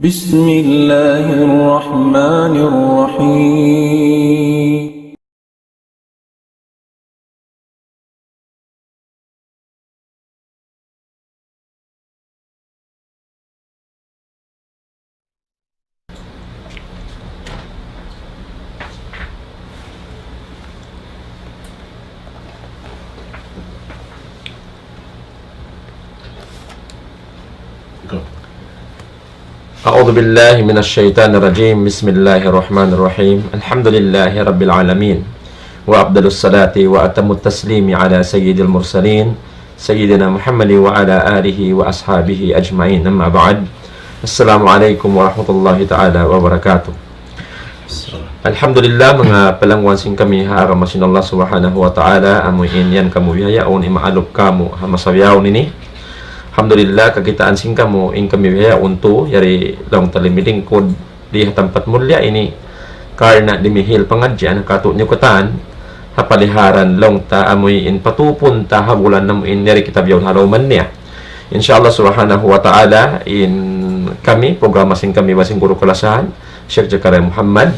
بسم الله الرحمن الرحيم أعوذ بالله من الشيطان الرجيم بسم الله الرحمن الرحيم الحمد لله رب العالمين وأفضل الصلاة وأتم التسليم على سيد المرسلين سيدنا محمد وعلى آله وأصحابه أجمعين أما بعد السلام عليكم ورحمة الله تعالى وبركاته. Alhamdulillah, mga palangwan sing kami haaramasin Allah subhanahu wa ta'ala amuin yan kamu bihayaon imaalok kamu hamasabiyaw nini. Alhamdulillah, kakitaan sing kamu in kami bihayaon to yari long talimiding kod di hatampat mulya ini karna dimihil pangadyan kato nyo katan hapaliharan long ta amoy in patupun ta habulan namuin yari kitabyaw haloman niya. Insyaallah subhanahu wa ta'ala in kami programa sing kami basing guru kalasahan Syekh Zakaria Muhammad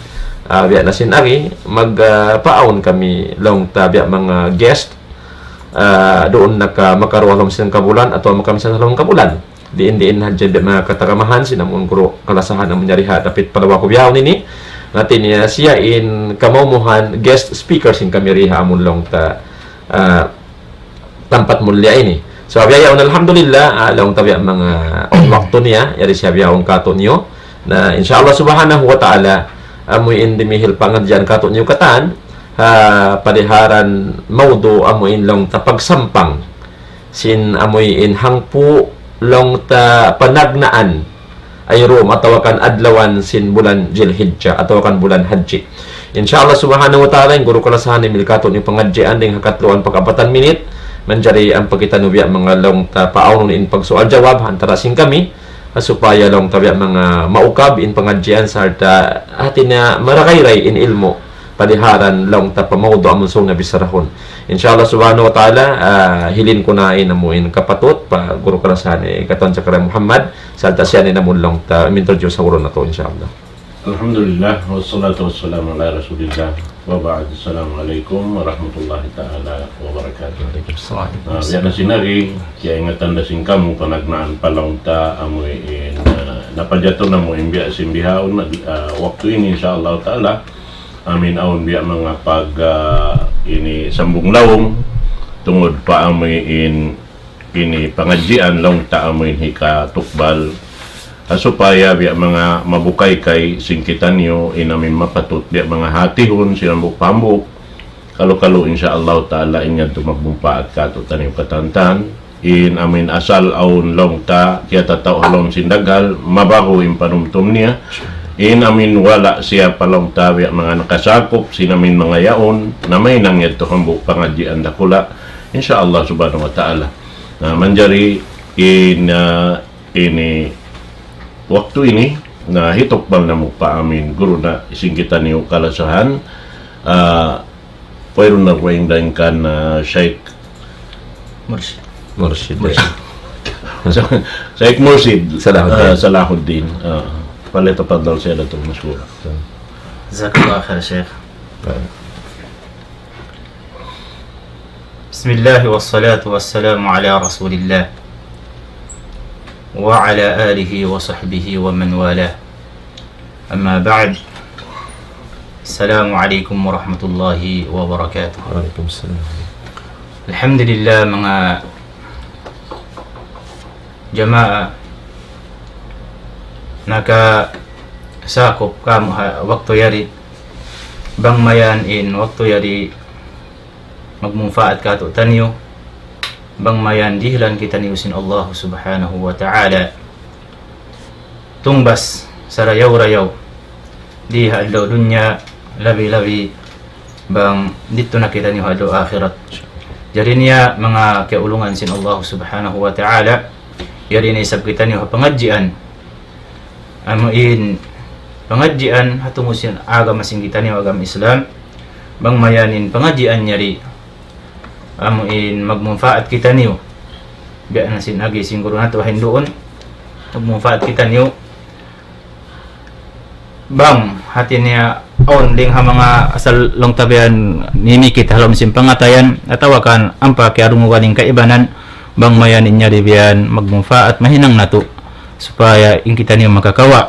biya na sinari magpaon kami long tabiya mga guest doon makaruwalong silang kabulan atau makamisan halong kabulan diin hadyan mga kataramahan sinamon guru kalasahan ang manyariha dapit palawa ko biyaw nini natin niya siya in kamumuhan guest speakers in kami riha amon long tampat mulya ini. So biya alhamdulillah long tabiya mga waktu niya yari siya biya kato niyo na insyaallah subhanahu wa ta'ala amoy indimihil pangadyan kato niyo katan padiharan maudo amoy long tapagsampang sin amoy in hangpu long ta panagnaan ay rom atawakan adlawan sin bulan Zulhijjah atawakan bulan Haji. Insyaallah subhanahu wa ta'ala yung guru kalasahan ni milkato ni pangadyan ding hakatluan pag-apatan minit manjari ang pagkitanubya mga long ta paawnon in pagsual jawab antara sing kami supaya long tabiya mga maukab in pangadyan sarta atin na marakayray in ilmo padiharan long tapamawdo amon song na bisarahon. Insyaallah subhanahu wa ta'ala hilin ko na inamuin kapatot pa guru kalasahan katon Zakaria Muhammad sarta siya ni namon long ta introduce sa uron na to insyaallah. Alhamdulillah wassalatu wassalamu ala rasulillah wa ba'd. Assalamualaikum warahmatullahi ta'ala wabarakatuh. Yan na sinari kaya ingatan da sing kamu panagnaan palong ta amoy in napadyato na mo imbiya simbihaon waktu ini insyaallah ta'ala amin aon biya mga pag ini sambung lawong tungod pa amoy in ini pangadjian long ta amoy hika tukbal supaya biya mga mabukay kay singkitan nyo inamin mapatut biya mga hatihon sinambuk pambuk kalo insyaallah ta'ala inyan tumagbumpa at katutan yung katantan in amin asal aun long ta kaya tataw halong sindagal mabaho yung panumtum niya in amin wala siya palong ta biya mga nakasakop sinamin mga yaon na may nangyad to hambuk pangadjian dakula insyaallah subhanahu wa ta'ala na manjari in ini waktu ini na hitokbal na mo pa amin guru na isingkitan niyo kalasahan pwede na kweng dahin ka na Sheikh Mursid Sheikh Mursid Salahuddin palito pa daw siya dato masyura. Jazakallah khair Sheikh. Bismillah wassalatu wassalamu ala rasulillah وعلى آله وصحبه ومن والاه أما بعد السلام عليكم ورحمة الله وبركاته. وعليكم السلام. الحمد لله mga jamaah nakasakop kam waktu yari bang mayan in waktu yari magmunfaat kato tanyo bang mayan dihlan kita niusin Allah subhanahu wa ta'ala tungbas sarayaw-rayaw di hadlaw dunya labi-labi bang dito na kita niyo hadlaw akhirat jadi niya mga kaulungan sin Allah subhanahu wa ta'ala yari na isab kita niyo pangadjian amuin pangadjian hatungo sin agam masing kita niyo agam Islam bang mayanin pangadjian nyari amuin magmunfaat kita niyo biya na sinagi siguro nato hindoon magmunfaat kita niyo bang hati niya on ding ha mga asal long tabian nimikit halom sim pangatayan atawa kan ampa kay arungo ganing kaibanan bang mayanin niya dibian magmungfa at mahinang nato supaya in kita niyo makakawa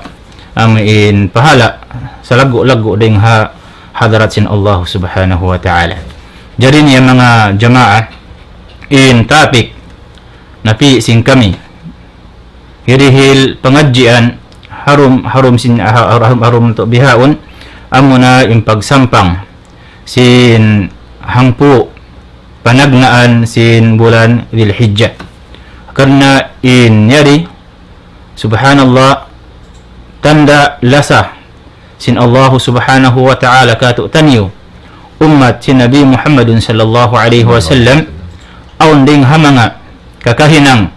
amin pahala sa lago-lago ding ha hadarat sin Allah subhanahu wa ta'ala. Jadi niya mga jamaah in topic napi sing kami hirihil pengajian harum to bihaon amuna yung pagsampang sin hangpu panagnaan sin bulan Dzulhijjah karena in yari subhanallah tanda lasa sin Allah subhanahu wa ta'ala katu tanyo umat sin Nabi Muhammadun sallallahu alaihi wasallam aun ding hamanga kakahinang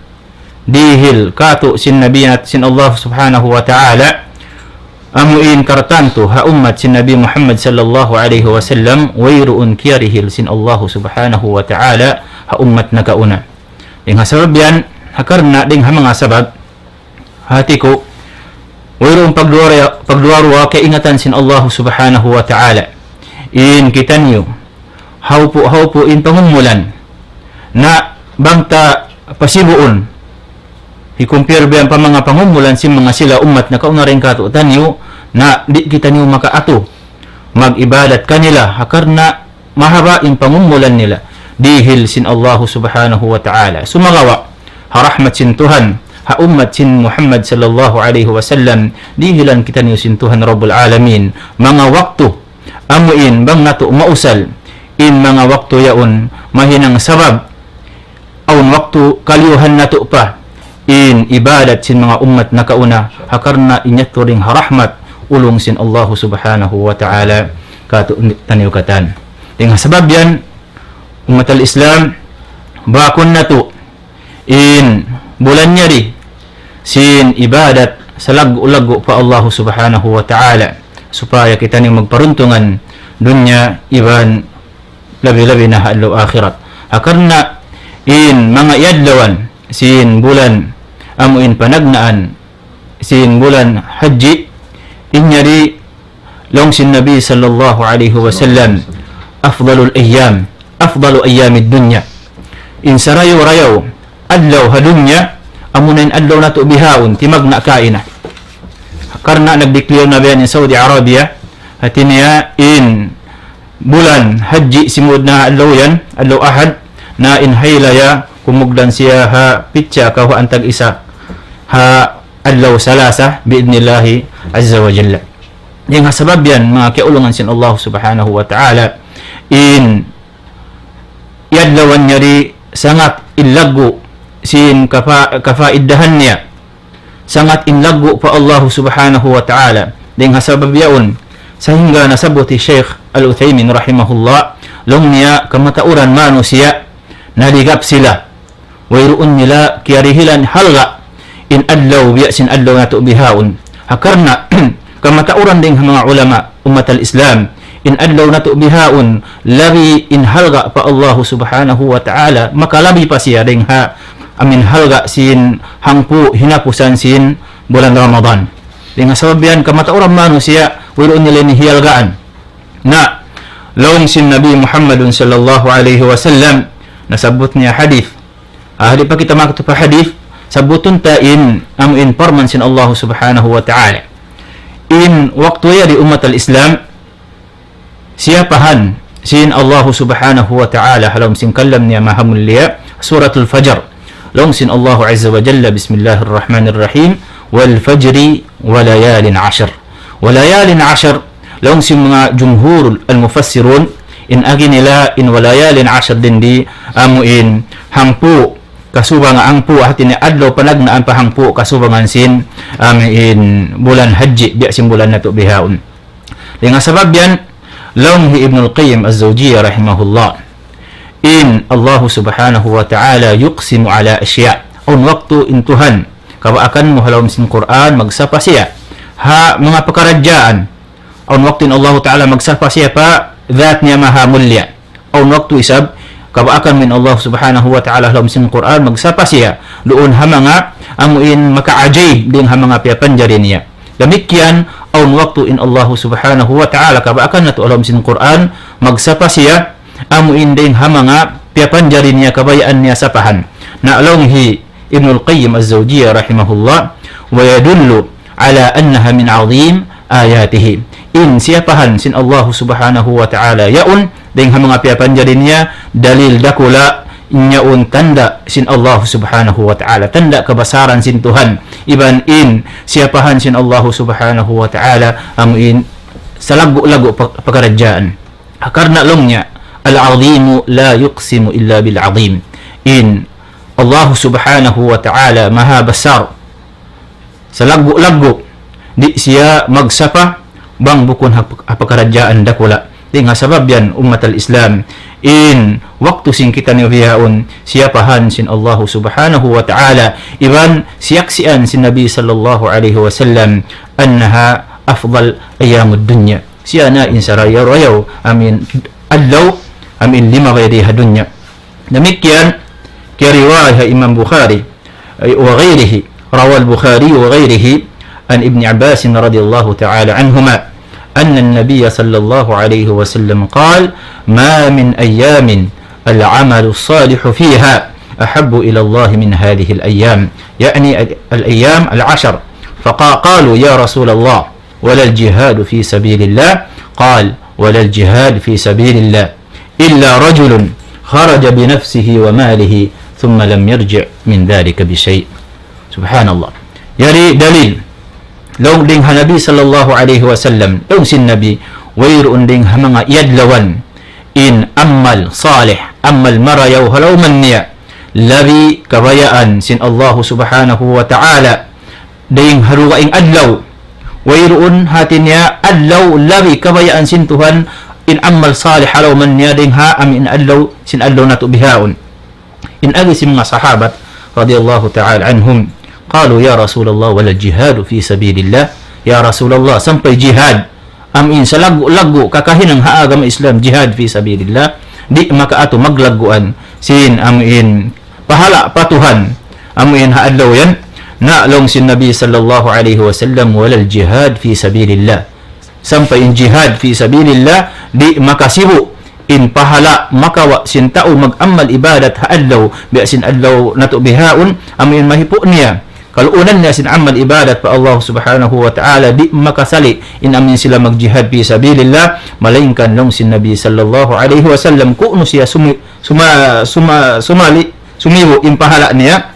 dihil katu sin Nabi at sin Allah subhanahu wa ta'ala amuin kartanto ha umat sin Nabi Muhammad sallallahu alaihi wasallam wayruun kiyarihil sin Allah subhanahu wa ta'ala ha umat na kauna yung hasabab yan hakarna ding ha mga sabab hati ko wayruun pagduwarwa kay ingatan sin Allah subhanahu wa ta'ala in kita niyo haupo in pangumulan na bangta pasibuon i-compare ba pa mga pangumulan si mga sila umat na kauna rin katutan niyo na di kita niyo makaato mag-ibadat kanila hakarna mahaba in pangumulan nila dihil sin Allah subhanahu wa ta'ala sumagawa harahmat sin Tuhan ha umat sin Muhammad sallallahu alaihi wasallam dihilan kita niyo sin Tuhan Rabbul Alamin mga waktu amuin bang nato mausal in mga waktu yaon mahinang sabab aun waktu kaliuhan nato pa in ibadat sin mga umat na kauna hakarna inyato ring harahmat ulong sin Allah subhanahu wa ta'ala katu taniw katan ding sabab yan umat al-Islam bakon nato in bulan nyari sin ibadat sa lagu-lagu pa Allah subhanahu wa ta'ala supaya kita ning magparuntungan dunya iban labi-labi na hadlaw akhirat hakarna in mga yadlawan sin bulan amuin panagnaan sin bulan haji inyari long sin Nabi sallallahu alaihi wasallam afdalul ayyamid dunya in sarayo-rayaw adlaw hadunya amunain adlaw nato bihaon timagna kaina karena nagdeclare na ba in Saudi Arabia at niya in bulan haji simud na adlaw yan adlaw ahad na in haylaya kumugdan siya ha pitsa ka antag isa ha adlaw salasa biidnillahi azza wa jalla yung sabab yan mga kiulungan sin Allah subhanahu wa ta'ala in yadlawan nyari sangat illagu sin kafaiddahan niya sangat inlagu pa Allah subhanahu wa ta'ala yung sabab yaon sehingga nasabot si Sheikh Al-Uthaymin rahimahullah long niya kamatauran manusia naligap sila wayruun nila kiyarihilan halga in adlaw biyasin adlaw nato bihaon hakarna kamatauran ding mga ulama umat al-Islam in adlaw nato bihaon labi in halga pa Allah subhanahu wa ta'ala makalabi pa siya ding ha amin halga sin hangpu hinapusan sin bulan Ramadan ding sabab yan kamatauran manusia wayruun nila ni hialgaan na long sin Nabi Muhammadun sallallahu alaihi wasallam nasabot niya hadith di pa kita makita pa hadith sabutun ta in amuin parman sin Allah subhanahu wa ta'ala in waktu ya di umat al-Islam siapahan sin Allah subhanahu wa ta'ala halom sin kallam niya mahamulliya suratul fajr long sin Allah azza wa jalla bismillahirrahmanirrahim wal fajri wa layalin 'ashr wa layalin 'ashr long sin mga jumhur al-mufassirun in agi nila in wa layalin 'ashr din di amuin hangpu kasubang ang po hati ni adlaw panagnaan pahangpo kasubangan sin in bulan haji biya sin bulan nato bihaon nga sabab yan long hi Ibn al-Qayyim az-Zawjiyya rahimahullah in Allah subhanahu wa ta'ala yuqsimu ala asya on waktu intuhan kabaakan mo halawm sin Quran magsapa siya ha mga pakaradyaan on waktu in Allah ta'ala magsapa siya pa dhat niya maha mulya on waktu isab kabaakan min Allah subhanahu wa ta'ala halom sin Quran magsapa siya doon ha mga amuin makaajay din ha mga piyapan jari niya Demikian aun waktu in Allah subhanahu wa ta'ala kabaakan na to alam sin Quran magsapa siya amu inding hamanga piapanjari niya kabayaan niya sapahan na alonghi Ibnul Qayyim Az-Zawjiyah rahimahullah wa yadullu ala annaha min azim ayatihi in siapahan sin Allah subhanahu wa ta'ala yaun ding hamanga piapanjari niya dalil dakula inyaun tanda sin Allah subhanahu wa ta'ala tanda kebesaran sin Tuhan iban in siapahan sin Allah subhanahu wa ta'ala amuin salagu-lagu pekerjaan karena longnya al-azimu la yuqsimu illa bil-azim in Allah subhanahu wa ta'ala maha besar salagu-lagu di siya magsapa bang bukun pekerjaan dakula dengan sebab yan umat al-Islam in waktu sing kita niyaun siapahan sin Allah subhanahu wa ta'ala iban siyaksian sin Nabi sallallahu alaihi wasallam annaha afdal ayyamud dunya siana in saraya rayaw amin allahu amin lima ghayriha dunya demikian ke riwayat Imam Bukhari wa ghairihi rawal Bukhari wa ghairihi an Ibn Abbas radhiyallahu ta'ala anhuma أن النبي صلى الله عليه وسلم قال ما من أيام العمل الصالح فيها أحب إلى الله من هذه الأيام يعني الأيام العشر فقالوا يا رسول الله ولا الجهاد في سبيل الله قال ولا الجهاد في سبيل الله إلا رجل خرج بنفسه وماله ثم لم يرجع من ذلك بشيء سبحان الله يعني دليل long ding Nabi sallallahu alaihi wasallam long sin Nabi wayruun ding mga yadlawan in amal salih amal marayaw halaw man niya labi kabayaan sin Allah subhanahu wa ta'ala ding harugaing adlaw wayruun hatin niya adlaw labi kabayaan sin Tuhan in amal salih halaw man niya ding ha amin adlaw sin adlaw natu bihaun in agi si mga sahabat radiyallahu ta'ala anhum قالوا يا رسول الله ولا الجهاد في سبيل الله يا رسول الله sampai jihad amin sa lagu kakahinang haagam Islam jihad fi sabilillah di maka ato maglaguan sin amin pahala patuhan amin haadlaw yan na long sin Nabi sallallahu alaihi wasallam wala jihad fi sabilillah sampai in jihad fi sabilillah di makasibu in pahala makawa sin tao mag-amal ibadat haadlaw bi sin adlaw nato bihaun amin mahipo niya kalau unan niya sin amal ibadat pa Allah subhanahu wa ta'ala di makasali in amin sila magjihad fi sabilillah malainkan long sin Nabi sallallahu alaihi wasallam kuno siya sumibo in pahala niya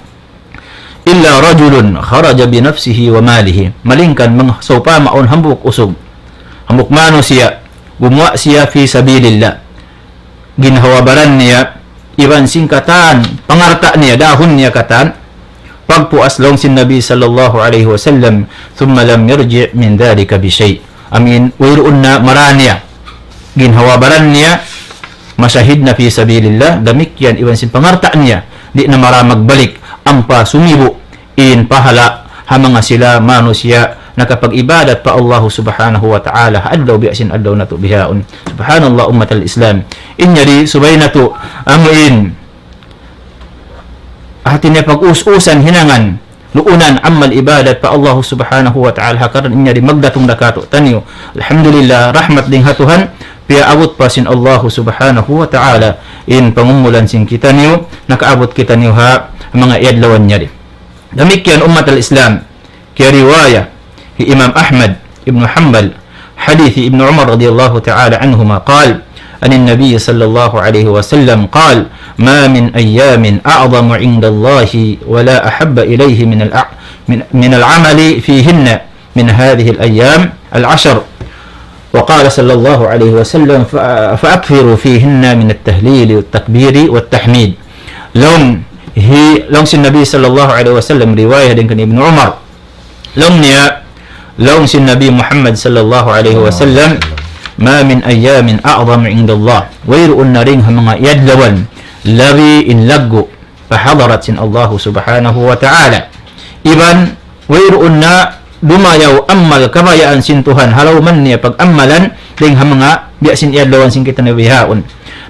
illa rajulun kharaja bi nafsihi wa malihi malingkan mga sopa maon hambuk usog hambuk mano siya gumawa siya fi sabilillah ginhawabaran niya iban singkatan pangarta niya dahon niya katan pagpuas long sin Nabi sallallahu alaihi wasallam thumma lam yarji' min dhalika bi shay amin wayruun na maraniya ginhawabaran niya masahid na fi sabilillah damikyan iwan sin pangarta niya di na maramag-balik ampa sumibo in pahala hamanga sila manusia nakapag-ibadat pa Allah subhanahu wa ta'ala adlaw bi asin adlaw nato bihaun subhanallah ummatal Islam inyari subaynatu amin atin niya pag-us-usan hinangan luunan amal ibadat pa Allah subhanahu wa ta'ala karon inya di magdatong dakato tanyo alhamdulillah rahmat ding hatuhan piya abot pa sin Allah subhanahu wa ta'ala in pangumulan sin kita niyo nakaabot kita niyo ha mga iadlawan niya di damikyan ummat al-Islam kaya riwaya Imam Ahmad ibn Hanbal hadith Ibn Umar radiyallahu ta'ala anhuma qal عن النبي صلى الله عليه وسلم قال ما من أيام أعظم عند الله ولا أحب إليه من العمل فيهن من هذه الأيام العشر وقال صلى الله عليه وسلم فأكثروا فيهن من التهليل والتكبير والتحميد لون النبي صلى الله عليه وسلم رواية dengan Ibn Umar لون النبي محمد صلى الله عليه وسلم ما من أيام أعظم عند الله ويرؤن رينها mga yadlawan labi in laggo فحضرت الله سبحانه وتعالى iban wayruun na dumayaw amal kabayaan sin Tuhan halaw man niya pag-amalan ling mga biasin iadlawan sin kita nabihaon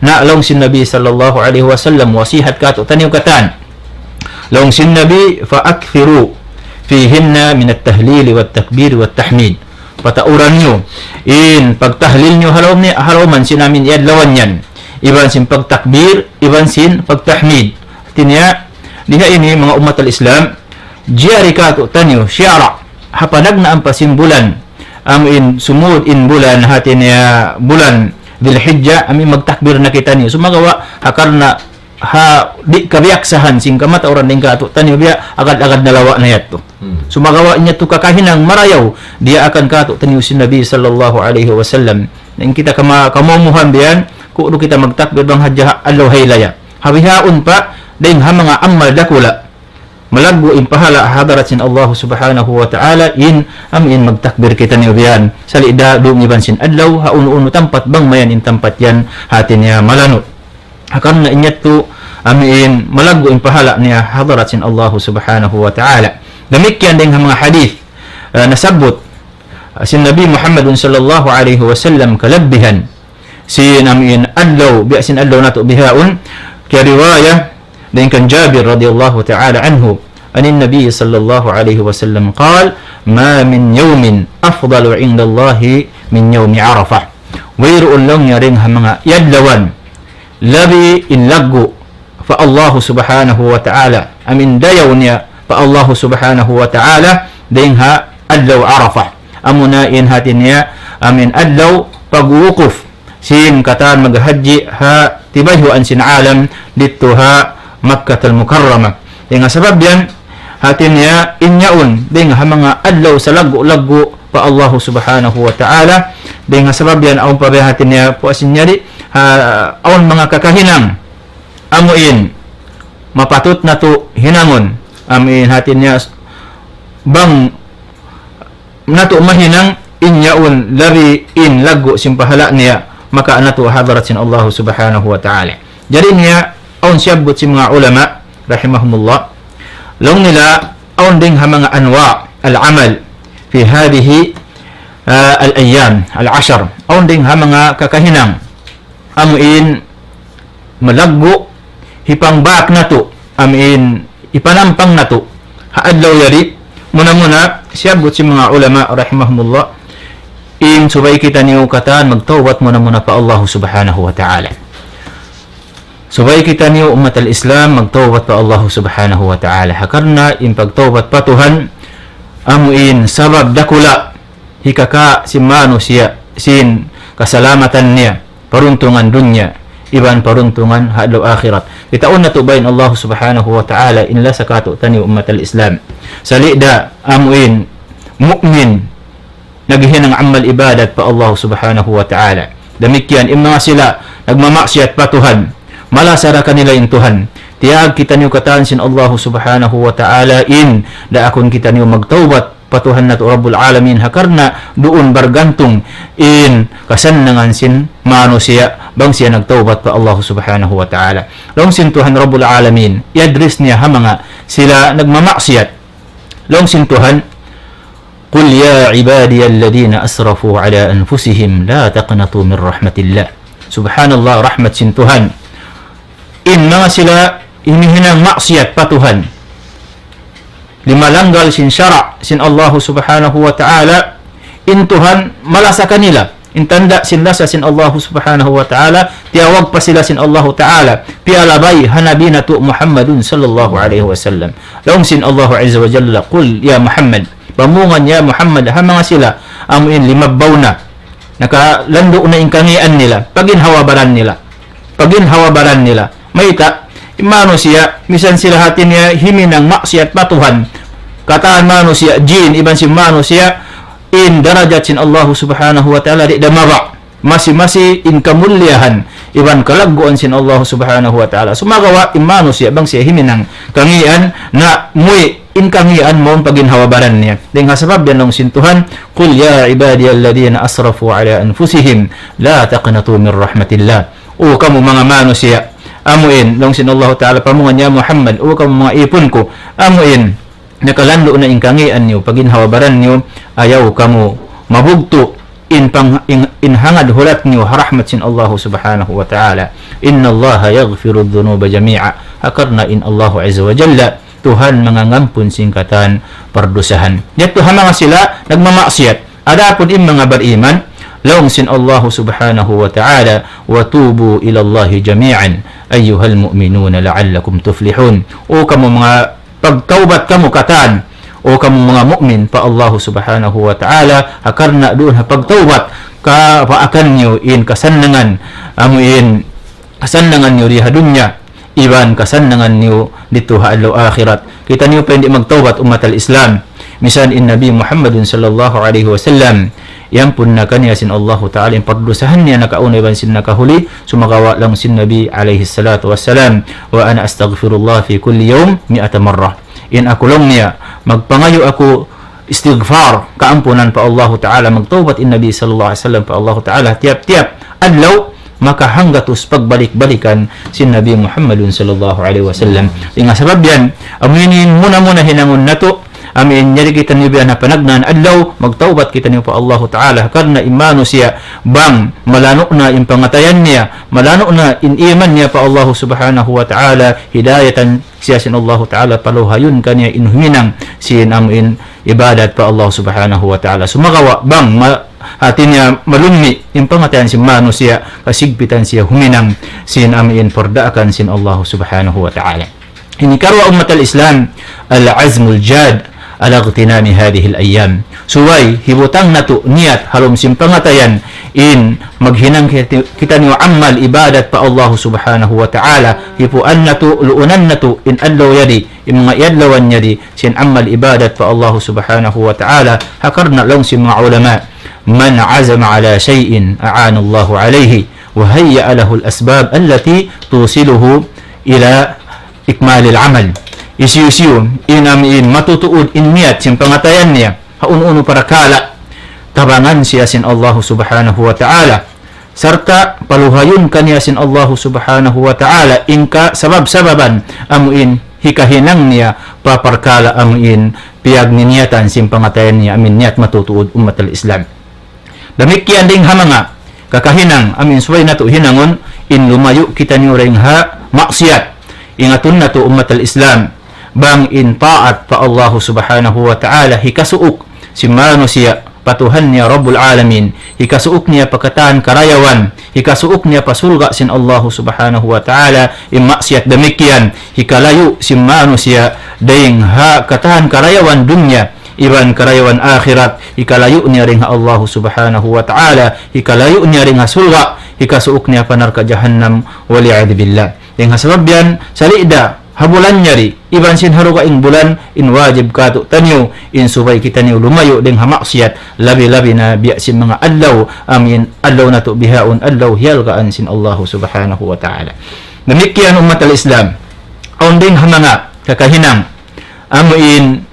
na long sin Nabi sallallahu alaihi wasallam wasihat kato taniw katan long sin Nabi fa akthiru fihinna min at-tahlil wa at-takbir wa at-tahmid. Patauran nyo in pagtahlil nyo halaman sinamin iadlawan yan, iban sin pagtakbir, iban sin pagtahmid. Tinya diha ini mga umat al-Islam jari kato tanyo syara hapanag na ang pasimbulan amin sumud in bulan hatin ya bulan Dzulhijjah amin magtakbir na kita niyo sumagawa hakarna ha di kabiaksahan sing kamata orang ding kato tanyo biya agad-agad nalawa na yato sumagawa niya to kakahinang marayaw dia akan kato tanyo si Nabi sallallahu alaihi wasallam ning kita kamomuhan biyan kuno kita magtakbir bang hadja allo haylaya habihaun pa ding ha mga amal dakula malaggo in pahala hadarat sin Allah subhanahu wa ta'ala in amin magtakbir kita ni ubiyan salida dumiban sin adlaw haun-uno tampat bang mayan in tampat yan hatin niya malano akan na inyat to amin malaggo in pahala niya hadarat sin Allah subhanahu wa ta'ala demikian ding mga hadith nasabot sin Nabi Muhammad sallallahu alaihi wasallam kalabbihan sin amin adlaw bi sin adlaw nato bihaun kaya riwayah dan kan Jabir radhiyallahu ta'ala anhu anin Nabi sallallahu alaihi wasallam qal ma min yawmin afdalu 'inda Allah min yawmi Arafah wayru'un lang yaring ha mga yadlawan labi in laggo fa Allah subhanahu wa ta'ala amin dayaw niya fa Allah subhanahu wa ta'ala din ha adlaw Arafah amuna in hatin niya amin adlaw pagwukuf sin katan maghaji ha tibayhu an sin alam dito ha Makkah al-Mukarramah. Yang sebab yan hatin niya inyaun ding ha mga adlaw sa lagu-lagu pa Allah subhanahu wa ta'ala ding sebab yan aun pabihatin niya po asin niya di aun mga kakahinang amuin mapatut na to hinangon amin hatin niya bang nato mahinang inyaun lari in lagu simpahala niya maka nato hadarat sin Allah subhanahu wa ta'ala. Jadi niya aun siyabot si mga ulama rahimahumullah long nila aun ding ha mga anwa al-amal fi hadhihi al-ayyam al-ashar aun ding ha mga kakahinang amuin malaggo hipangbak nato amin ipanampang nato haadlaw yari muna siyabot si mga ulama rahimahumullah in subay kita niyo katan magtawbat muna pa Allah subhanahu wa ta'ala. Subay kita niyo umat al-Islam magtawbat pa Allah subhanahu wa ta'ala hakarna in pagtawbat pa Tuhan amuin sabab dakula hikaka simano siya sin kasalamatan niya paruntungan dunya iban paruntungan hadlaw akhirat itaon na tubayin Allah subhanahu wa ta'ala inla sakato tani umat al-Islam salida amuin mu'min naghihinang amal ibadat pa Allah subhanahu wa ta'ala demikian imma sila nagmamaksiyat pa Tuhan malasara kanila in Tuhan tiag kita niyo kataan sin Allah subhanahu wa ta'ala in da akon kita niyo magtawbat patuhan na to Rabbul Alamin hakarna doon bargantong in kasannangan sin manusia bang siya nagtawbat pa Allah subhanahu wa ta'ala long sin Tuhan Rabbul Alamin i-address niya ha mga sila nagmamaksiyat long sin Tuhan qul ya ibadiya alladhina asrafu ala anfusihim la taqnatu min rahmatillah subhanallah rahmat sin Tuhan in mga sila hinihinang maksiyat pa Tuhan limalanggal sin syara' sin Allah subhanahu wa ta'ala in Tuhan malasa kanila in tanda sin lasa sin Allah subhanahu wa ta'ala tiawag pa sila sin Allah ta'ala pialabay hanabi na tu Muhammadun sallallahu alaihi wasallam laong sin Allah azza wa jalla qul ya Muhammad pamungan ya Muhammad ha mga sila amuin limabaw na nakalando na inkangian nila paginhawabaran nila maita imano siya misan sila hatin niya himinang maksiyat patuhan kataan mano siya jin iban si mano siya in darajat sin Allah subhanahu wa ta'ala di damara masi in kamulyahan iban kalagguan sin Allah subhanahu wa ta'ala sumagawa imano siya bang siya himinang kangian na muy in kangian mo paginhawabaran niya ding hasabab yan ng sintuhan qul ya ibadiyalladhina asrafu ala anfusihim la taqnatu min rahmatillah o kamu mga mano siya amuin long sin Allah ta'ala pamungan niya Muhammad o kamu mga ipon ko amuin nakalando na inkangian niyo paginhawabaran niyo ayaw kamu mabugto in hangad hulat niyo rahmat sin Allah subhanahu wa ta'ala inna Allah yaghfiru dhunuba jami'a hakarna in Allah azza wa jalla Tuhan mangangampun singkatan perdosahan. Yaitu mga sila nagmamaksiat. Ada pun mga beriman, laung sin Allah subhanahu wa ta'ala, wa tubu ila Allah jami'an ayyuhal mu'minuna la'allakum tuflihun. O kamu mga pagtaubat kamu katan, o kamu mga mukmin pa Allah subhanahu wa ta'ala, akarna doon pagtaubat ka paakan nyo in kasanangan amuin kasanangan nyo di dunya, iban kasanangan nyo dito haadlaw akhirat. Kita niyo pa hindi magtaubat umat al-Islam. Misan in Nabi Muhammadun sallallahu alaihi wasallam, yan pun na kaniya sin Allah Ta'ala yung pagdusahan niya nakauna iban sin nakahuli, sumagawa lang sin Nabi alaihi salatu wassalam, wa ana astaghfirullah fi kulli yawm 100 marrah. In ako lang niya magpangayo ako istighfar kaampunan pa Allah Ta'ala, magtaubat in Nabi sallallahu alaihi wasallam pa Allah Ta'ala tiap-tiap adlaw, maka hanggatus pagbalik-balikan si Nabi Muhammadun sallallahu alaihi wasallam. Nga sabab yan, aminin muna hinangon nato, amin nyari kita niyo biya na panagnan adlaw, magtaubat kita niyo pa Allah Ta'ala, karna imano siya bang malano na yung pangatayan niya, malano na in iman niya pa Allah subhanahu wa ta'ala, hidayatan siya sin Allah Ta'ala, paluhayon kanya inhuminang sin amin ibadat pa Allah subhanahu wa ta'ala. Sumagawa bang hati niya malumi yung pangatayan si mano siya, kasigpitan siya huminang sin amin pordaakan sin Allah subhanahu wa ta'ala. Ini karwa umat al-Islam al-azmul jad ala ightinami hadhihi al-ayyam. Suway hibutang nato niat halom sim pangatayan in maghinang kita niyo amal ibadat pa Allah subhanahu wa ta'ala, hipuan nato luunan nato in adlaw yadi in mga yadlawan yadi sin amal ibadat pa Allah subhanahu wa ta'ala. Hakarna lang sim mga ulama, man azama ala shay'in a'ana Allah alayhi wa hayya lahu al-asbab allati tusiluhu ila ikmal al-amal. Isiyu inamin matutuod in niyat sin pangatayan niya haununo para kala tabangan siya sin Allah subhanahu wa ta'ala, sarta paluhayon kaniya sin Allah subhanahu wa ta'ala inka sabab-sababan amuin hikahinang niya paparkala amuin piyag niniyatan sin pangatayan niya amin niyat matutuod umat al-Islam. Damikian ding hamanga kakahinang amin suway nato hinangon in lumayo kita niyo ring ha maksiat, ingatun nato umat al-Islam bang in taat pa Allah subhanahu wa ta'ala, hikasuok si mano siya patuhan niya Rabbul Alamin, hikasuok niya pakatan karayawan, hikasuok niya pasulga sin Allah subhanahu wa ta'ala in maksiat demikian, hikalayo si mano siya daying ha katahan karayawan dunya iban karayawan akhirat, hikalayo niya ring ha Allah subhanahu wa ta'ala, hikalayo niya ring ha sulga, hikasuok niya panarka jahannam wali'ad billah. Yang hasabab yan salida habulan nyari iban sin haruka ing bulan in wajib kato tanyo in subay kita niyo lumayo ding hamaksiat labi-labi na biya sin mga adlaw amin adlaw nato bihaon adlaw yalgaan sin Allah subhanahu wa ta'ala. Demikian umat al-Islam on ding hamanga kakahinang amuin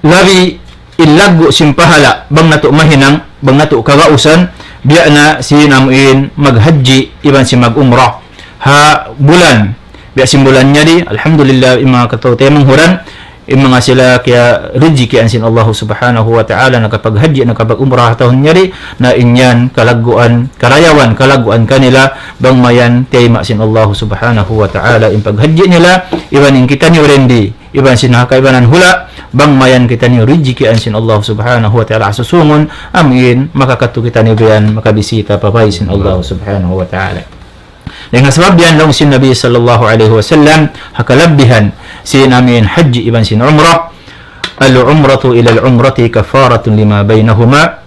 labi ilago sin pahala bang nato mahinang bang nato kagausan biya na sin amuin maghaji iban sin mag-umrah ha bulan biya simbulan niya di alhamdulillah mga katote manghuran mga sila kaya rizki ansin Allah subhanahu wa ta'ala nakapaghaji nakapag-umrah tahon niya di na inyan kalaguan karayawan kalaguan kanila bang mayan tayma sin Allah subhanahu wa ta'ala in paghaji nila iban in kita niyo rendi iban sin nakaibanan hula bang mayan kita niyo rizki ansin Allah subhanahu wa ta'ala asusungon amin makakatu kita niyo biyan makabisita papay sin Allah subhanahu wa ta'ala. Dengan sebab dian long sin Nabi sallallahu alaihi wasallam hakalabihan sin amin haji iban sin umrah, al-umratu ila al-umrati kafaratun lima bainahuma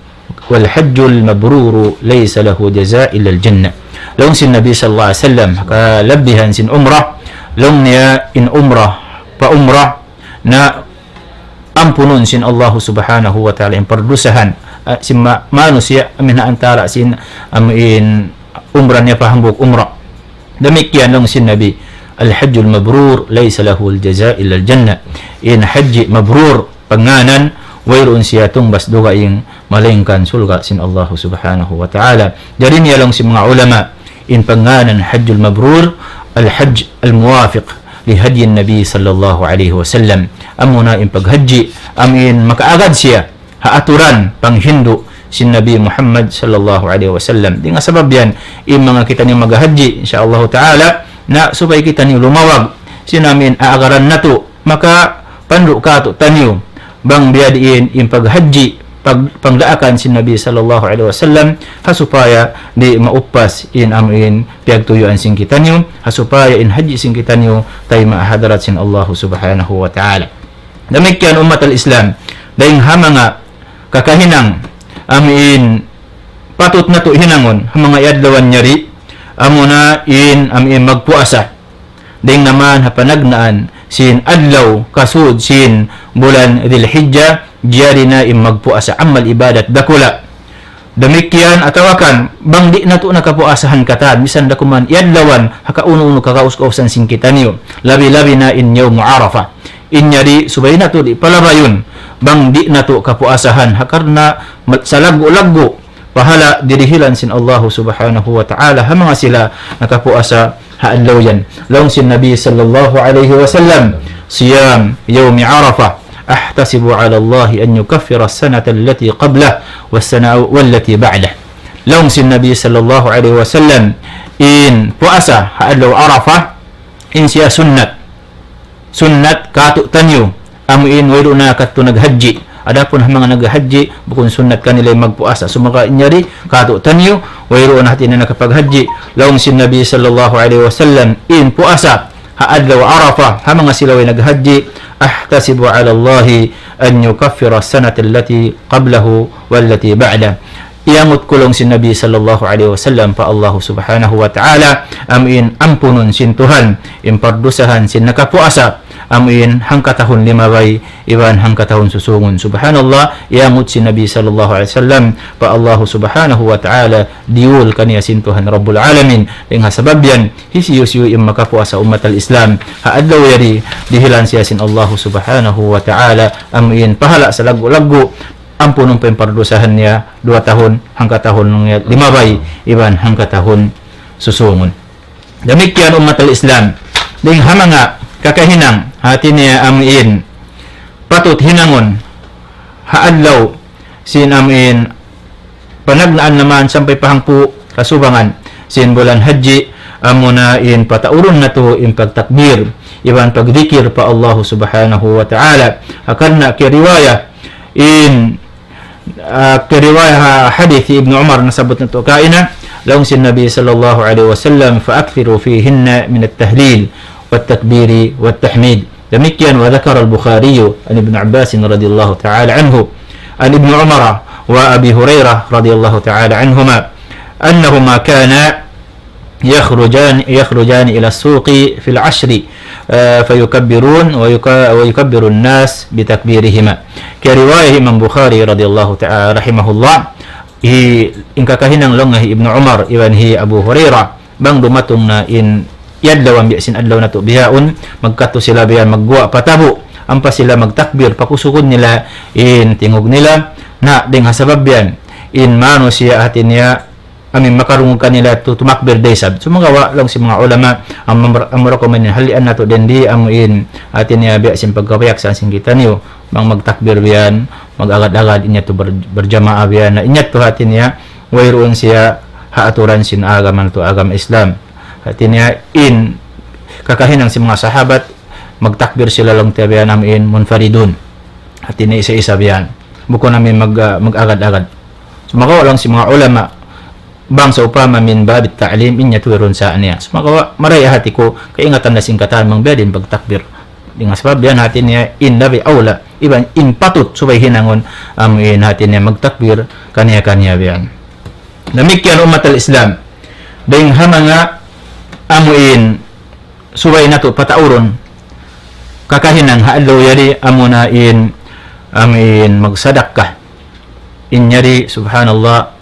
wal hajjul mabruru laysa lahu jazaa illa al-jannah. Long sin Nabi sallallahu alaihi wasallam hakalabihan sin umrah, long niya in umrah pa umrah na ampunun sin Allah subhanahu wa ta'ala in perdusahan sin manusia amin antara sin amin umrah niya pahambuk umrah. Demikian lang sin Nabi, al-hajjul mabrur laysa lahu al-jazaa illa al-jannah. In haji mabrur panganan wayroon siya tumbas duga ing malingkan sulga sin Allah subhanahu wa ta'ala. Jadi niya lang si mga ulama in panganan hajjul mabrur al-hajj al-muwafiq li hadyi Nabi sallallahu alaihi wasallam. Amuna in paghaji amin makaagad siya haaturan pang Hindu sin Nabi Muhammad sallallahu alaihi wasallam. Di nga sabab yan, yung mga kita niyo maghahaji insyaallah ta'ala na supaya kita niyo lumawag sinamin aagaran nato maka pandu kato tanyo bang biadiin in paghaji pangdaakan si Nabi sallallahu alaihi wasallam hasupaya di maupas in amin piagtuyuan sing kitanyo hasupaya in haji sing kitanyo tay maahadarat sin Allah subhanahu wa ta'ala. Demikian umat al-Islam daing hamanga kakahinang amin patut nato hinangon hamanga yadlawan nyari amuna in amin magpuasa daing naman hapanagnaan sin adlaw kasud sin bulan Dzulhijjah jari na magpuasa amal ibadat dakula. Demikian atawakan bang di nato nakapuasahan katan bisan dakuman yadlawan hakauno-uno kakaus-kausan sing kitaniyo labi-labi na in yaum Arafah inyari subay nato di palabayon bang di nato kapuasahan hakarna sa lagu-lagu pahala dirihilan sin Allah subhanahu wa ta'ala hamanga sila nakapuasa haadlaw yan laong sin Nabi sallallahu alaihi wasallam siyam yaum Arafah أحتسب على الله أن يكفر السنة التي قبله والسنة والتي بعده. لوم النبي صلى الله عليه وسلم إن puasa hadlaw Arafah in siya sunnat kato tanyo amuin wayro na kadto naghaji adapun mga naghaji bukun sunnat kanila magpuasa sumaka inyari kato tanyo wayro na hatin na nakapaghaji lawng sin Nabi sallallahu alaihi wasallam in puasa hadlaw Arafah mga sila way naghaji ahtasibu ala Allah an yukaffira as-sanata allati qablahu wallati ba'da. Iamut kulong si Nabi sallallahu alaihi wasallam pa Allah subhanahu wa ta'ala amin ampunon sin Tuhan impardusahan sin nakapuasa amin hangkatahon limabay iban hangkatahon susungon subhanallah. Iamut si Nabi sallallahu alaihi wasallam pa Allah subhanahu wa ta'ala diul kaniya sin Tuhan rabbul alamin ing hasabab yan hisiyusiyo im makapuasa umat al-Islam haadlaw yari dihilan siya sin Allah subhanahu wa ta'ala amin pahala sa lagu-lagu ampunong pempardusahan niya 2 tahun hangkatahon ng limabay iban hangkatahon susungon. Demikian umat al-Islam ding hamanga kakahinang hati niya amin patut hinangon haadlaw sin amin panagnaan naman sampai pahangpu kasubangan sin bulan haji amuna in patauron na to in pagtakbir iban pagdikir pa Allah subhanahu wa ta'ala akan na kiriwaya in kiriwaya hadith Ibn Umar nasabot na to kaina laong sin Nabi sallallahu alaihi wasallam fa'akfiru fihinna min at-tahlil wat-takbiri wat-tahmid. Demikian wa dzakara al-Bukhari an Ibn Abbas radhiyallahu ta'ala anhu an Ibn Umar wa Abi Hurairah radhiyallahu ta'ala anhuma annahuma kana يخرجان إلى السوق في العشر فيكبرون ويكبر الناس بتكبيرهما. كرواية Imam Bukhari radhiyallahu ta'ala rahimahullah in kakahinang long Ibn Umar iban hi Abu Hurairah bang dumatong na in yadlawan biasin adlaw na to bihaon magkato sila biyan magguwa patabo ampa sila magtakbir pakusukod nila in tingog nila na ding hasabab yan in mano siya atin niya amin makarungog kanila tumakbir daysab. So mga lang si mga ulama ang marakomen halian nato din di amuin atin niya biasin pagkapayak sa asing kita niyo bang magtakbir biyan mag-agad-agad inya to berjamaah biyan na inya to atin niya wayroon siya haaturan sin agam to agam Islam atin niya in kakahinang si mga sahabat magtakbir sila lang tabiyan namin munfaridun atin niya isa-isa biyan buko namin mag-agad-agad. So mga lang si mga ulama bang sa upama min babit ta'lim inya tuwiron saan niya. So makawa maraya hati ko kaingatan na singkatan mang bedin pagtakbir dengan sebab yan hati niya in labi awla iban in patut subay hinangon amin hati niya magtakbir kaniya-kaniya biyan. Demikian umat al-Islam ding hamanga amuin subay nato patauron kakahinang haadlaw yari amuna in amin magsadakah inyari subhanallah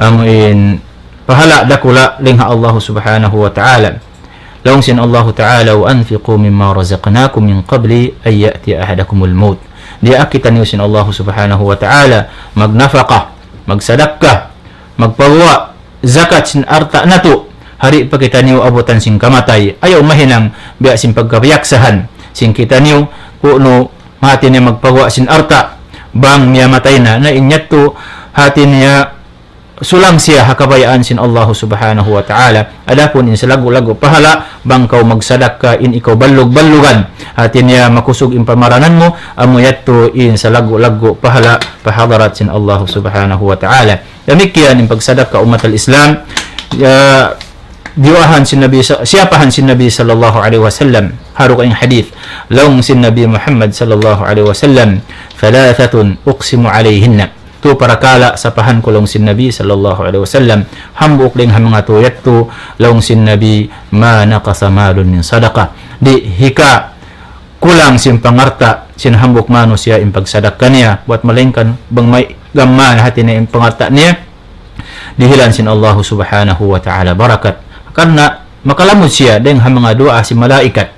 amin pahala dakula lingha Allah subhanahu wa ta'ala laong sin Allah ta'ala wa anfiqu mimma razaqnakum min qabli ay ya'ti ahadakumul maut. Di akitan niyo sin Allah subhanahu wa ta'ala magnafaqah magsadakah magpawa zakat sin arta nato hari pa kita niyo abutan sin kamatay ayaw mahinang biya sin pagkapayaksahan sin kita niyo kuno hati niya magpawa sin arta bang niya matay na inyat to hati niya sulang siya hakabayaan sin Allah subhanahu wa ta'ala. Adapun in sa lago-lago pahala bang kau magsadak ka in ikaw ballog-ballugan atin niya makusog in pamaranan mo amuyatto in sa lago-lago pahala pahadarat sin Allah subhanahu wa ta'ala. Demikian in pagsadak ka umat al-Islam, diwahan sin Nabi, siapahan sin Nabi sallallahu alaihi wasallam haru kayong hadith long sin Nabi Muhammad sallallahu alaihi wasallam thalathatun uqsimu alaihinna tu parakala sapahan ko long sin Nabi sallallahu alaihi wasallam hambuk ling hamanga tu yattu long sin Nabi ma naqasa malun min sadaqah di hika kulang sin pangarta sin hambuk manusia in pagsadakah niya buat malingkan bang may gamman hati niya in pangarta niya dihilan sin Allah subhanahu wa ta'ala barakat karena makalamod siya deng hamanga doa si malaikat.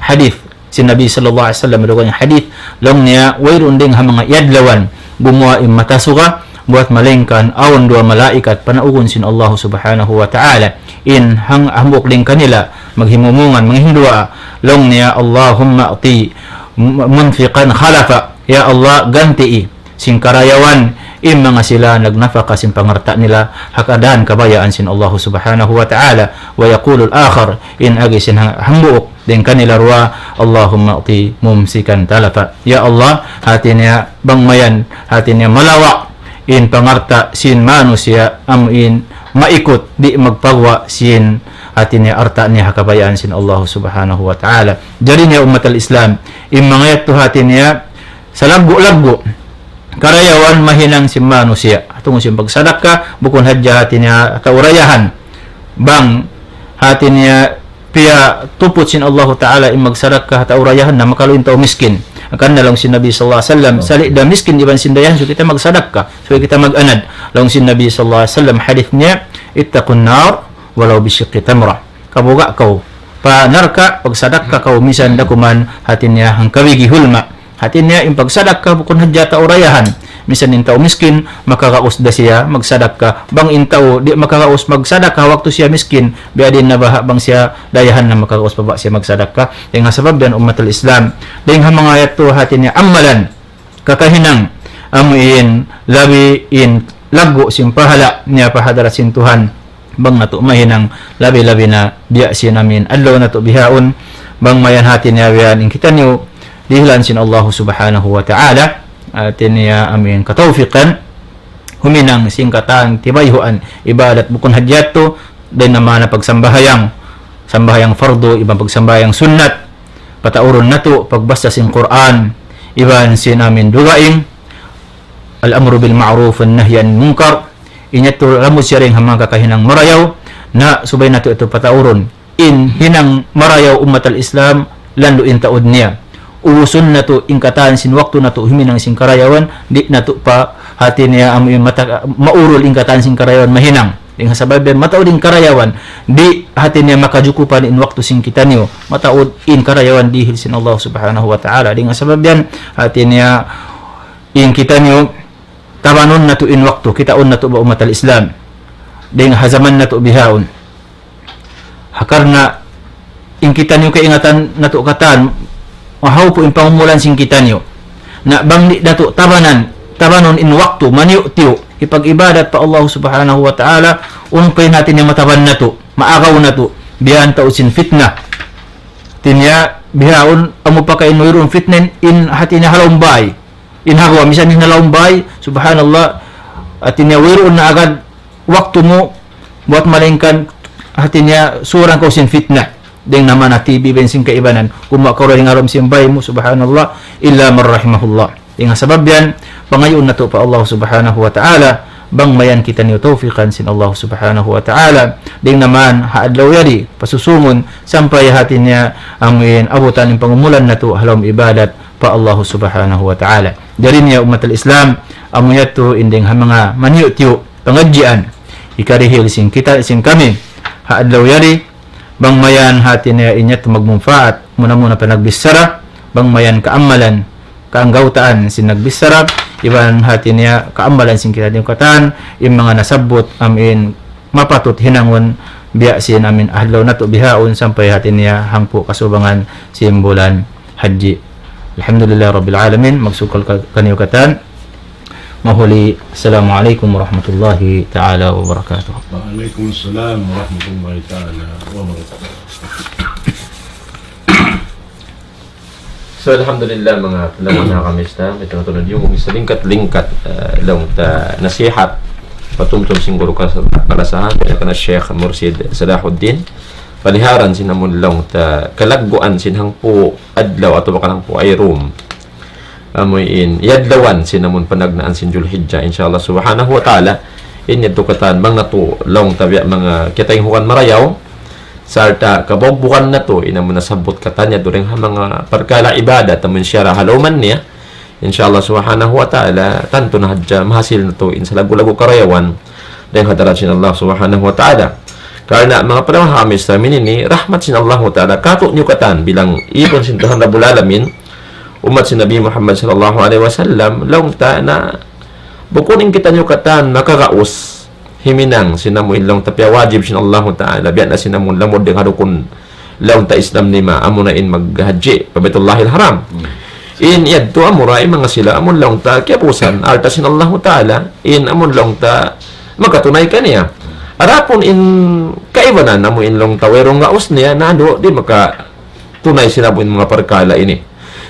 Hadith si Nabi sallallahu alaihi wasallam doa hadith long niya wayrun deng hamanga yadlawan gumawa in matasuka buat malingkan awan dua malaikat panaugon sin Allah subhanahu wa ta'ala in hambuk ling kanila maghimumungan manghindua long niya Allahumma ati munfiqan khalafa ya Allah ganti sin karayawan in mga sila nagnafaka sin pangarta nila hakadan kabayaan sin Allah subhanahu wa ta'ala wa yaqulu al-akhar in agi sin hambuk din kanila ruwa Allahumma ati mumsikan talafa ya Allah hati niya bangmayan hati niya malawak in pangarta sin manusia in maikot di magpagwa sin hati niya arta niya hakabayaan sin Allah subhanahu wa ta'ala. Jadi niya umat al-Islam in mga yato hati niya sa laggo-laggo karayawan mahinang sin manusia atong sin pagsadaka bukon hadya hati niya taurayahan bang hati niya piya tupot sin Allah ta'ala in magsadaka taurayahan na makaluin tao miskin akan na lang sin Nabi sallallahu alaihi wasallam sali da miskin iban sindayan so kita magsadaka so kita maganad lang sin Nabi sallallahu alaihi wasallam hadith niya ittaqun nar walau bisyiqqi tamrah kabuga kau panarka pagsadaka kau misan dakuman hati niya hangkawigi hulma hati niya in pagsadaka bukon hadya taurayahan misan in tao miskin makakaus da siya magsadaka bang in tao di makakaus magsadaka waktu siya miskin biadin na baha bang siya dayahan na makakaus pa ba siya magsadaka dahil nga sabab yan umatul Islam dahil nga mga yato hati niya amalan kakahinang amuin labi in lago simpahala niya pahadarat sin Tuhan bang nato mahinang labi-labi na biya siya namin adlaw nato bihaon bang mayan hati niya biyan in kita niyo dihilan sin Allah subhanahu wa ta'ala atin niya amin katawfiqan huminang singkatang tibayhuan ibadat bukon hadyato din naman na pagsambahayang fardo ibang pagsambahayang sunnat patauron nato pagbasa sin Quran iban sin amin dugaing al-amru bil ma'ruf wan nahyi anil munkar inyato ramo siya ring hamang kakahinang marayaw na subay nato ito patauron in hinang marayaw umat al-Islam lando in taod niya usun na to ingkatahan sin waktu na to huminang sin karayawan di na to pa hati niya amoy maurol ingkatahan sin karayawan mahinang dengan sabab mataod in karayawan di hati niya makajukupan in waktu sin kita niyo mataod in karayawan dihil sin Allah subhanahu wa ta'ala dengan sabab yan hati niya in kita niyo tabanon na to in waktu kita on na to ba umat al-Islam dengan hazaman na to bihaon hakarna in kita niyo kaingatan na to katan mahaw po in pangumulan sing kita niyo na bangli dato tabanon in waktu maniyo tiyo ipag-ibadat pa Allah subhanahu wa ta'ala unpay natin yung mataban na to maagaw na to biyan tao sin fitna tinya bihaon amo pa kay noyron fitnen in hati niya halaumbay in hagawa misan ni halaumbay subhanallah at tinya wiron na agad waktu mo buat malingkan hati niya surang ko sin fitna ding naman na TV bensin kaibanan kumakaw ring aram simbay mo subhanallah illa marrahimahullah ding sabab yan pangayon na to pa Allah subhanahu wa ta'ala bang mayan kita niyo tawfiqan sin Allah subhanahu wa ta'ala ding naman haadlaw yari pasusungon sampay hati niya amin abutan ng pangumulan na to halom ibadat pa Allah subhanahu wa ta'ala dari niya umat al-Islam amuyat to inding mga maniyo tiyo pangadjian ikarihil sin kita sin kami haadlaw yari bang mayan hati niya inyat magmumfaat muna panagbisara bang mayan kaamalan kaanggautaan sin nagbisara iban hati niya kaamalan sin kita din katan yung mga nasabot amin mapatut hinangon biya sin amin adlaw nato bihaon sampay hati niya hangpo kasubangan sin bulan haji alhamdulillah rabbil alamin magsukol kaniyo katan mahuli. Assalamualaikum warahmatullahi ta'ala wabarakatuh. Waalaikumsalam warahmatullahi ta'ala wabarakatuh. So alhamdulillah mga palawan na kamista, may tunod yung isa lingkat-lingkat lang ta nasihat patumtum singguro ka sa kalasahan kaya kana Sheikh Mursid Salahuddin paliharan sinamon lang ta kalagguan sinhang po adlaw ato baka lang po ay room amoy yadlawan sinamon panagnaan sin Julhijja insyaallah subhanahu wa ta'ala inyadto katan bang nato long tabi mga kitay hukan marayaw sarta kabogbukan na to inamon nasabot katanya during mga perkala ibadat tamen syara haluman niya insyaallah subhanahu wa ta'ala tanto na hadja mahasil na to in sa lagu-lagu karayawan dahil hadarat sin Allah subhanahu wa ta'ala karena mga panahon hamis sa amin ini rahmat sin Allah ta'ala kato nyo katan bilang ibon sin Tuhan Rabbul Alamin umat sin Nabi Muhammad sallallahu alaihi wasallam long ta na bukunin kita nyo katan makaraos himinang sinamo ilong tapya wajib sin Allah ta'ala biyan na sinamon lamod ding harukon laon ta Islam nima amo na in maghaji pa Baitullahil Haram in yadto amuray mga sila amon laon ta kiapusan alta sin Allah ta'ala in amon laon ta makatunay kaniya arapon in kaibanan amo in long tawerong ngaos niya nado di maka tunay sinabo in mga perkala ini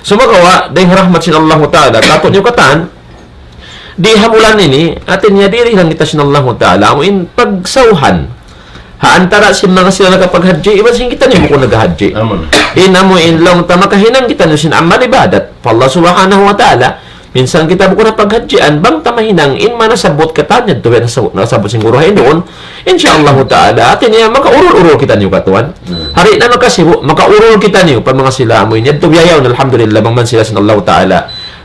so magawa ding rahmat sin Allah ta'ala kato nyo katan di hamulan ini atin niya diri lang kita sin Allah ta'ala amo in pagsauhan haantara sin mga sila nakapaghaji iba sin kita niyo kung naghaji Aman. amo in long ta makahinang kita niyo sin amal ibadat pa Allah subhanahu wa ta'ala minsan kita buko na paghajian bang tamahinang in manasabot katanya to nasabot siguro hay doon insyaallah ta'ala atin niya makaurol-urol kita niyo katuan hari na makasibo makaurol kita niyo pa mga sila amo in yadto biyayaw alhamdulillah bang man sila sin Allah ta'ala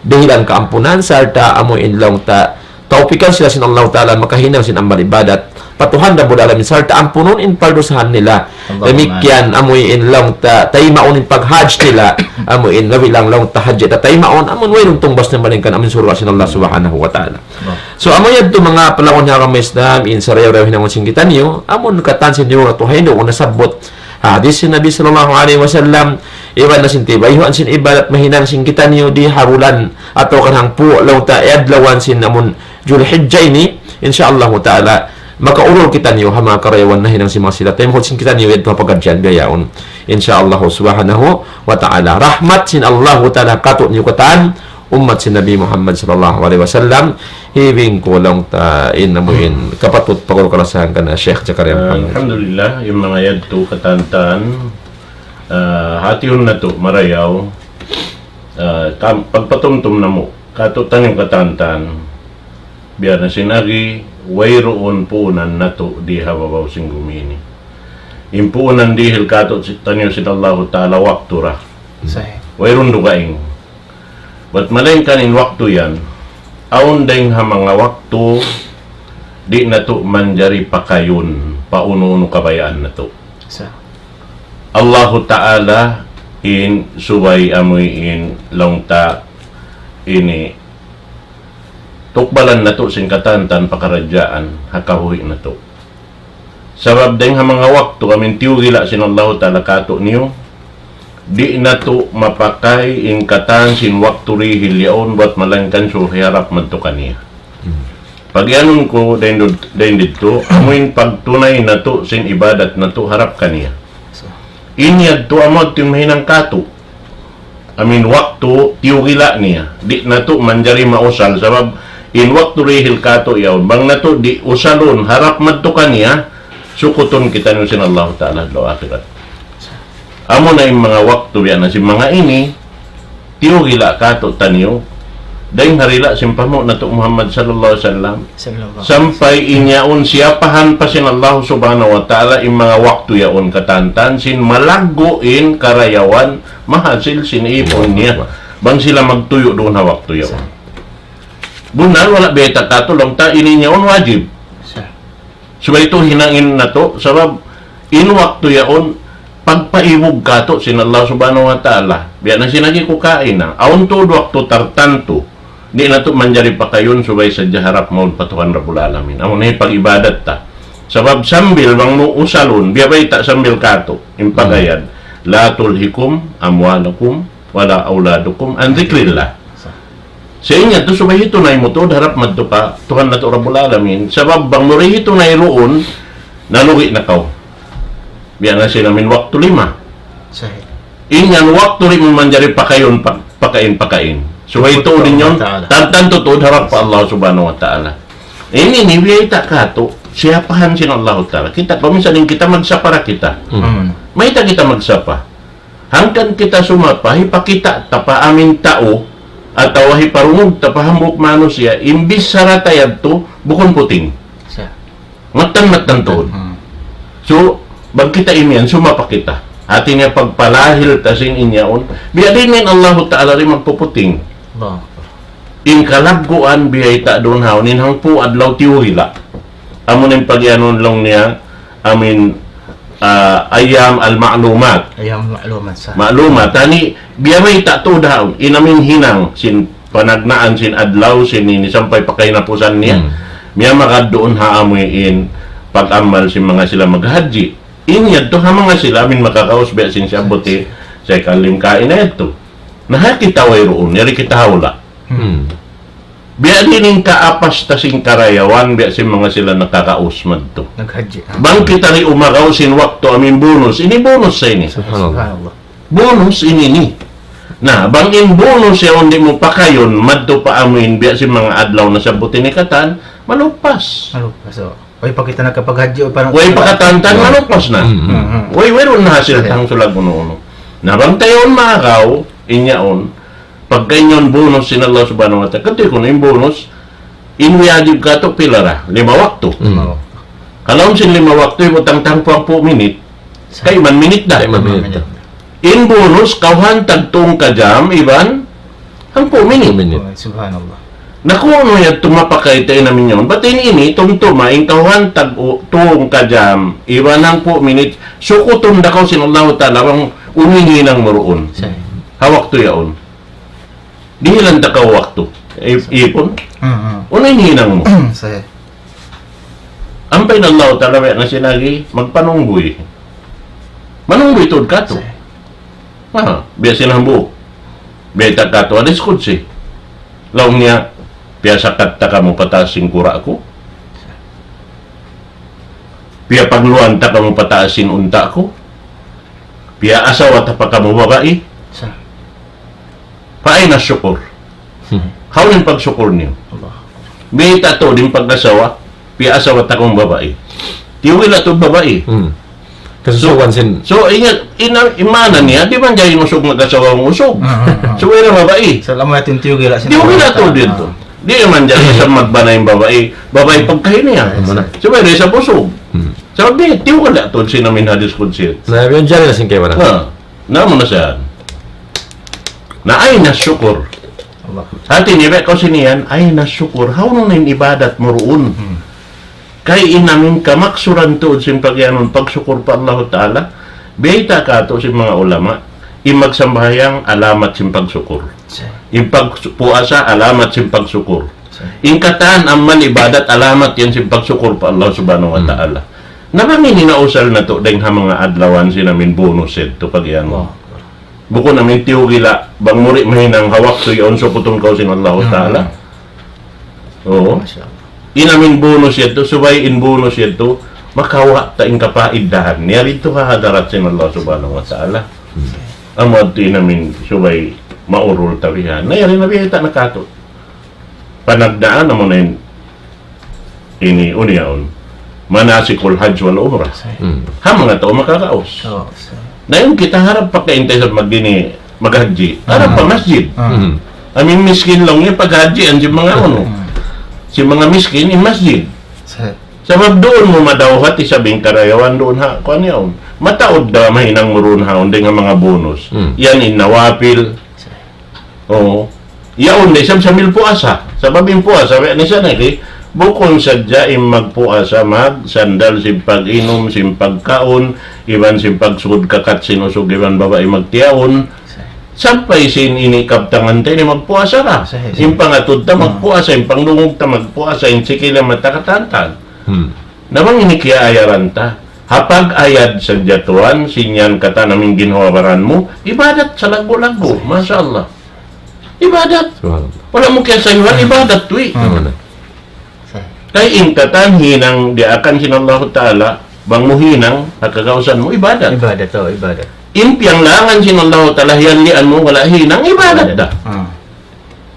dahilan kaampunan sarta amo in long ta taupikan sila sin Allah ta'ala makahinang sin amal ibadat patuhan na budala min sarta ampunon in pardusahan nila demikian amoy in long ta taymaon in paghajj nila amoy in lawilang long ta hajj ta taymaon amon way nung tungbas na malingkan amin surah sin Allah subhanahu wa ta'ala so amoy yadto mga palawon nga kami Islam in sarayaw hinangon singgitan niyo amon katan sin niyo tuhay no nasabot hadis sin Nabi sallallahu alaihi wasallam iwan na sintibay huan sin ibadat mahinang singgitan niyo di harulan ato kanang po law ta adlawan sin amon Julhijja ini insyaallah ta'ala makaurol kita niyo ha mga karayawan na hinang si mga sila tayo sin kita niyo ito pagkadyan biyayaon insyaallah subhanahu wa ta'ala rahmat sin Allah ta'ala kato niyo katan umat sin Nabi Muhammad sallallahu alaihi wasallam hibing ko lang ta inamuin kapatut pagul kalasahan ka na Sheikh Zakaria Muhammad Alhamdulillah yung mga yadto katantan hatiyon na to marayaw pagpatumtum na mo katutan yung katantan biya na sinagi wayroon puunan nato di hawawaw sing gumini impuunan dihil kato tanyo sin Allah ta'ala waktura wayroon dugaing but malain kanin waktu yan aun ding ha mga waktu di nato manjari pakayon pauno-uno kabayaan nato Allah ta'ala in subay amoy in longta ini tukbalan na to sin katantan pakaradyaan hakahuhi na to sabab deng ha mga waktu amin tiyugila sin Allah ta'ala kato niyo di na to mapakay in katan sin waktu rihil yaon buat malangkan so harap man to kaniya pag yanon ko den dito amoin pagtunay na to sin ibadat na to harap kaniya inyad to amot yung mahinang kato amin waktu tiyugila niya di na to manjari mausal sabab in waktu rihil kato yaw bang nato di usalon harap madto kaniya sukuton kita nyo sin Allah ta'ala do akhirat amo na yung mga waktu yan na si mga ini tiyugila kato tanyo dahil harila simpamo nato Muhammad sallallahu alaihi wasallam sampay inyaon siyapahan pa sin Allah subhanahu wa ta'ala yung mga waktu yaon katantan sin malaguin karayawan mahasil sin ipon niya bang sila magtuyo doon na waktu yaon bunan wala beta kato lang ta ini niyaon wajib so ito hinangin na to sabab in waktu yaon pagpaiwog kato sin Allah subhanahu wa ta'ala biya na sinagi ko kain na aun to waktu tartanto di na to manjari pa kayon subay sa jaharap maun patuhan Rabbul Alamin amon na pag-ibadat ta sabab sambil bang no usalon biya bay ta sambil kato impagayad la tulhikum amwalakum wala auladukum an dhikrillah Sa inya, to subahito na mo to, harap madto ka, Tuhan na to Rabbul Alamin, sabab bang murihito na roon, nalugi na kaw. Biya na sila min waktu 5. Sahih. Inyan waktu rin man jari pakayon, pakain. So ito din yun, tantan totoo harap pa Allah subhanahu wa ta'ala. Ini ni biya ita kato, siyapahan sin Allah ta'ala. Kita, paminsan din kita magsapara kita. May kita magsapa. Hangkan kita sumapa, hipakita tapa amin tao, at tawahi parungog tapahambok manusia, imbis saratayad to, bukon puting. Matan to. So, bag kita imian, sumapa kita. Atin niya pagpalahil tasin inyaon, biya din Allah Ta'ala rin magpuputing. In kalagguan, biya ita doon haunin, hang po adlaw tiwila. Amon yung pagyanon lang niya, ayam al-ma'lumat. Ayam ma'lumat sa. Ma'lumat. Tani, biya may tato daw, inamin hinang, sin panagnaan, sin adlaw, sin sampay pakaynapusan niya. Miya makad-doon haamuin, pag-amal sin mga sila mag-haji. Inyad to ha mga sila, amin makakausbe, sin siya buti, sa kalim kain na ito. Nahakita way roon, yari kita hawla. Biya din kaapas tasing karayawan, biya sin mga sila nakakausmad to. Naghaji. Bang kita rin umagaw sin wakto amin bonus, ini bonus sa ini. Subhanallah. Bonus ini ni. Na, bang in bonus ya hindi mo pa kayon, madto pa amin, biya sin mga adlaw na sa butinikatan, malupas. So, oy pag kita nakapaghaji o parang Way pakatantan, malupas na. Way ron na hasil tang sulag uno-uno. Na bang tayon makaw, inyaon, pag ganyan bonus sin Allah subhanahu wa ta'ala, kasi kung yung bonus, inwiyadib ka to pilara, 5 wakto. Kalau sin 5 wakto, ibutang-tang 10 minit, kay 1 minute na. In bonus, kauhan tagtong kajam, iban, 10 minit. Subhanallah. Naku, ano yan, tumapakay tayo namin yun. Ba't ini, tungtuma, in kauhan tagtong kajam, iban 10 minit, sukutong dakaw sin Allah ta'ala, ang umingi ng maroon. Hawak to yaon. Di lang takaw wakto. Ipon. Unay hinang mo. Sahih. Ampay na Allah ta'ala na sinagi, magpanunggoy. Manunggoy tod kato. Biya sinambu. Biya kato, alis kutsi. Laong niya, biya sakat ta ka mo patasin kura ko. Biya pagluan ta ka mo patasin unta ko. Biya asawa ta pa ka mo babae. Paay na syukur. Hawin pagsyukur niyo. May tato din pag-asawa, piasawa ta kong babae. Tiwil ato babae. Kasusukan sin. So, imana niya, di ba dyan usog mag-asawa mong usog? So, wala babae. Salamat yung tiyugila. Tiwil ato dito. Di naman dyan sa magbana yung babae. Babae pagkain niya. So, wala sa pusog. Sabi, tiwil ato sinamin hadis kudsit. Na yun dyan na sin kayo na. Na mo na saan? Na ay nasyukur. Hati ni ko siniyan, ay nasyukur. How nung na yung ibadat mo roon? Kay inamin ka, maksuran to sin pagyanon, pagsyukur pa Allah Ta'ala. Beta ka to sin mga ulama, imagsambayang alamat sin pagsyukur. Impagpuasa, alamat sin pagsyukur. Ingkataan ang man ibadat, alamat yan sin pagsyukur pa Allah Subhanahu wa Ta'ala. Namangin inausal na to, dahil mga adlawan sinamin bonus to pagyanon. Buko namin tiyugila, bang muri mahinang hawak to yun, so putong kaw sin Allah Ta'ala. Oo. Inamin bonus yato, subay in bonus yato, makawa ta in kapaiddahan. Niya rito hadarat sin Allah Subhanahu wa Ta'ala. Amad to inamin subay maurul tabihan. Nayari na biyata na kato. Panagdaan naman na yun, ini uniyaon, manasikul hajj wal umrah. Ha mga tao makakaos. Na yung kita harap pa kaintay sa maghaji. Harap pa masjid. Amin miskin lang yung paghaji ang si mga si mga miskin in masjid. Sabab doon mo madawhat isabing karayawan doon ha. Kuan yaon. Mataod da mahinang murun haon nga mga bonus. Yan in nawapil. Oo. Yaon de sa mil puasa. Sabab in puasa ni sa naki bukong sadya magpuasa sandal sim pag-inom, sim pagkaon, iban sim pagsud kakat sinusog, iban babae magtiyaon. Sampay sin inikabtangan tayo ni magpuasa ra. Sim pangatod ta magpuasa, sim panglungog ta magpuasa, sim sikila matakatantag. Namang inikiaayaran ta. Hapag ayad sa jatuan, sinyan kata naming ginhawaran mo, ibadat sa lago-lago. Masya Allah. Ibadat. Subhanallah. Wala mo kaya sayuhan, ibadat to eh. Tama na. Sahih. Kaya ingkatan, hinang di akan sinallahu ta'ala, bang mo hinang, at kagausan mo, ibadat. Ibadat to, ibadat. Impiang langan sinallahu ta'ala, hiyanlian mo, wala hinang, ibadat da.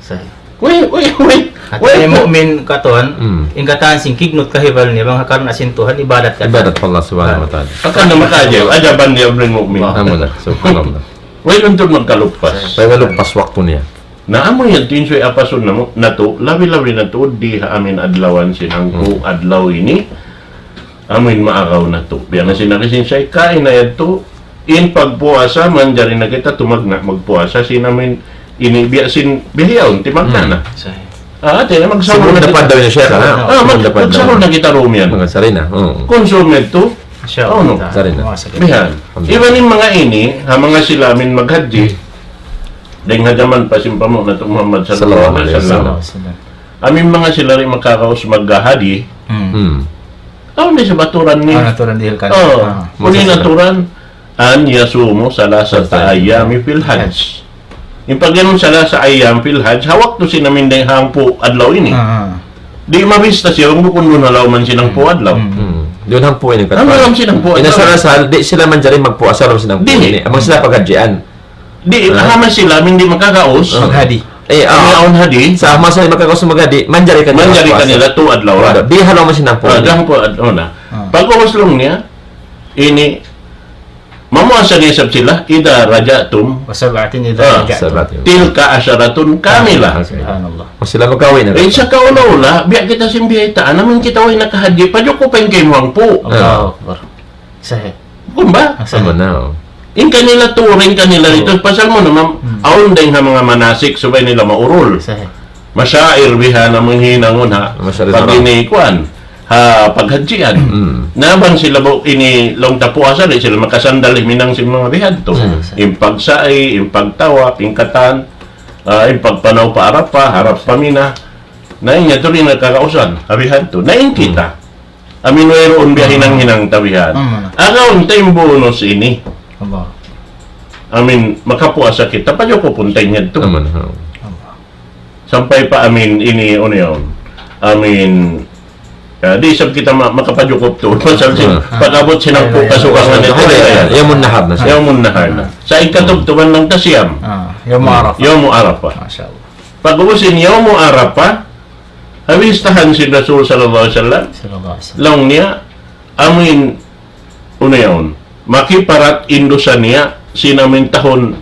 Sahih. Wait. At ay mu'min katon, ingkatan sing kignot kahibal niya, bang karon asintuhan, ibadat ka. Ibadat pa Allah subhanahu wa ta'ala. Akan na makajaw, ajaban niya bring mu'min. Tama na. Subhanallah. Wait untuk magkalupas. Saya walau pas waktu niya. Naamo yan, tinsoy apason na to, lawi-lawi na to, di ha amin adlawan sinangko adlaw ini, amin maagaw na to. Biya na sinarisin siya, kain na yan to, in pagpuasa, manjari na kita, tumagna magpuasa, sinamin, biya sin bihiyaw, timagna na. Sahih. Ate, magsahol Siguro na dapat daw kita. niya siya. Magsahol na kita rumian. Mga sarina. Oo. Consume to, Insyaallah. no? Sari na. bihan. Iban yung mga ini, ha mga silamin maghadji, dahil nga jaman pa simpamo na ito Muhammad sallallahu alaihi wasallam. Amin mga sila rin makakaos maghahadi, ni sa baturan ni. Naturan dihil ka. Muli naturan, an yasumo salasata ayami fil hajj. Yung pag ganun sa ayam fil hajj, hawak to sinamin dahil hangpo adlaw ini. Di mabista siya, kung bukun doon halaw man sinang po adlaw. Doon ang puwi ng Ano lang sinang po adlaw? Inasal-asal, di sila man dyan magpuasa rin sinang puwi. Dili. Amang sila pagkadjian. Di, hamas sila, hindi makakaos. Maghadi. Eh, Ang aon hadi, sa masa magkakaus magadi, manjari ka manjari kanila to adlaw. Di halaw man sinang puwi. Adang po adlaw na. Pag-uhuslong niya, ini, mamuasa niya sab sila, ida rajatum, Wasabatin Ah, idha Sabat. tilka asyaratun kamila. Subhanallah. O sila magkawin na. Eh, sa kaula-ula, biya kita simbiyaitaan, namin kita way nakahadji, padyo ko pa yung kaimwang po. Allahu Akbar. Sahih. Kung ba? Sama na. In kanila turing kanila dito, pasal mo naman, aon din ha mga manasik, subay nila maurol. Sahih. Masyair biha na mong hinangon ha, Masyair pag sarap. inikuan, ha, paghadjian. Nabang sila bo, ini long tapuasa, di sila makasandal, minang si mga bihad to. Yung pagsai, yung pagtawak, yung katan, yung pagpanaw pa harap pa, harap pa mina. Nain niya to rin nagkakausan, habihan to. Nain kita. Amin mayroon biyahin ang hinang tabihan. Agaw, yung bonus ini. Allah. Amin, makapuasa kita, pa ko puntay niya to. Tama na. Sampay pa amin ini, ano yun, amin, di sab kita makapadyukop to. Pasal pag-abot sinang po kasukangan nito. Ayaw mo nahab na siya. Ayaw mo nahar na. Sa ikatugtuban ng tasiyam, Yawm Arafah. yaw mo arapa. Masyaallah. Pag-ubusin yaw mo arapa, hawistahan si Rasul sallallahu alaihi wasallam, Sallallahu alaihi wasallam. lang niya, amin, ano yun, makiparat indusan niya, sinamin tahon,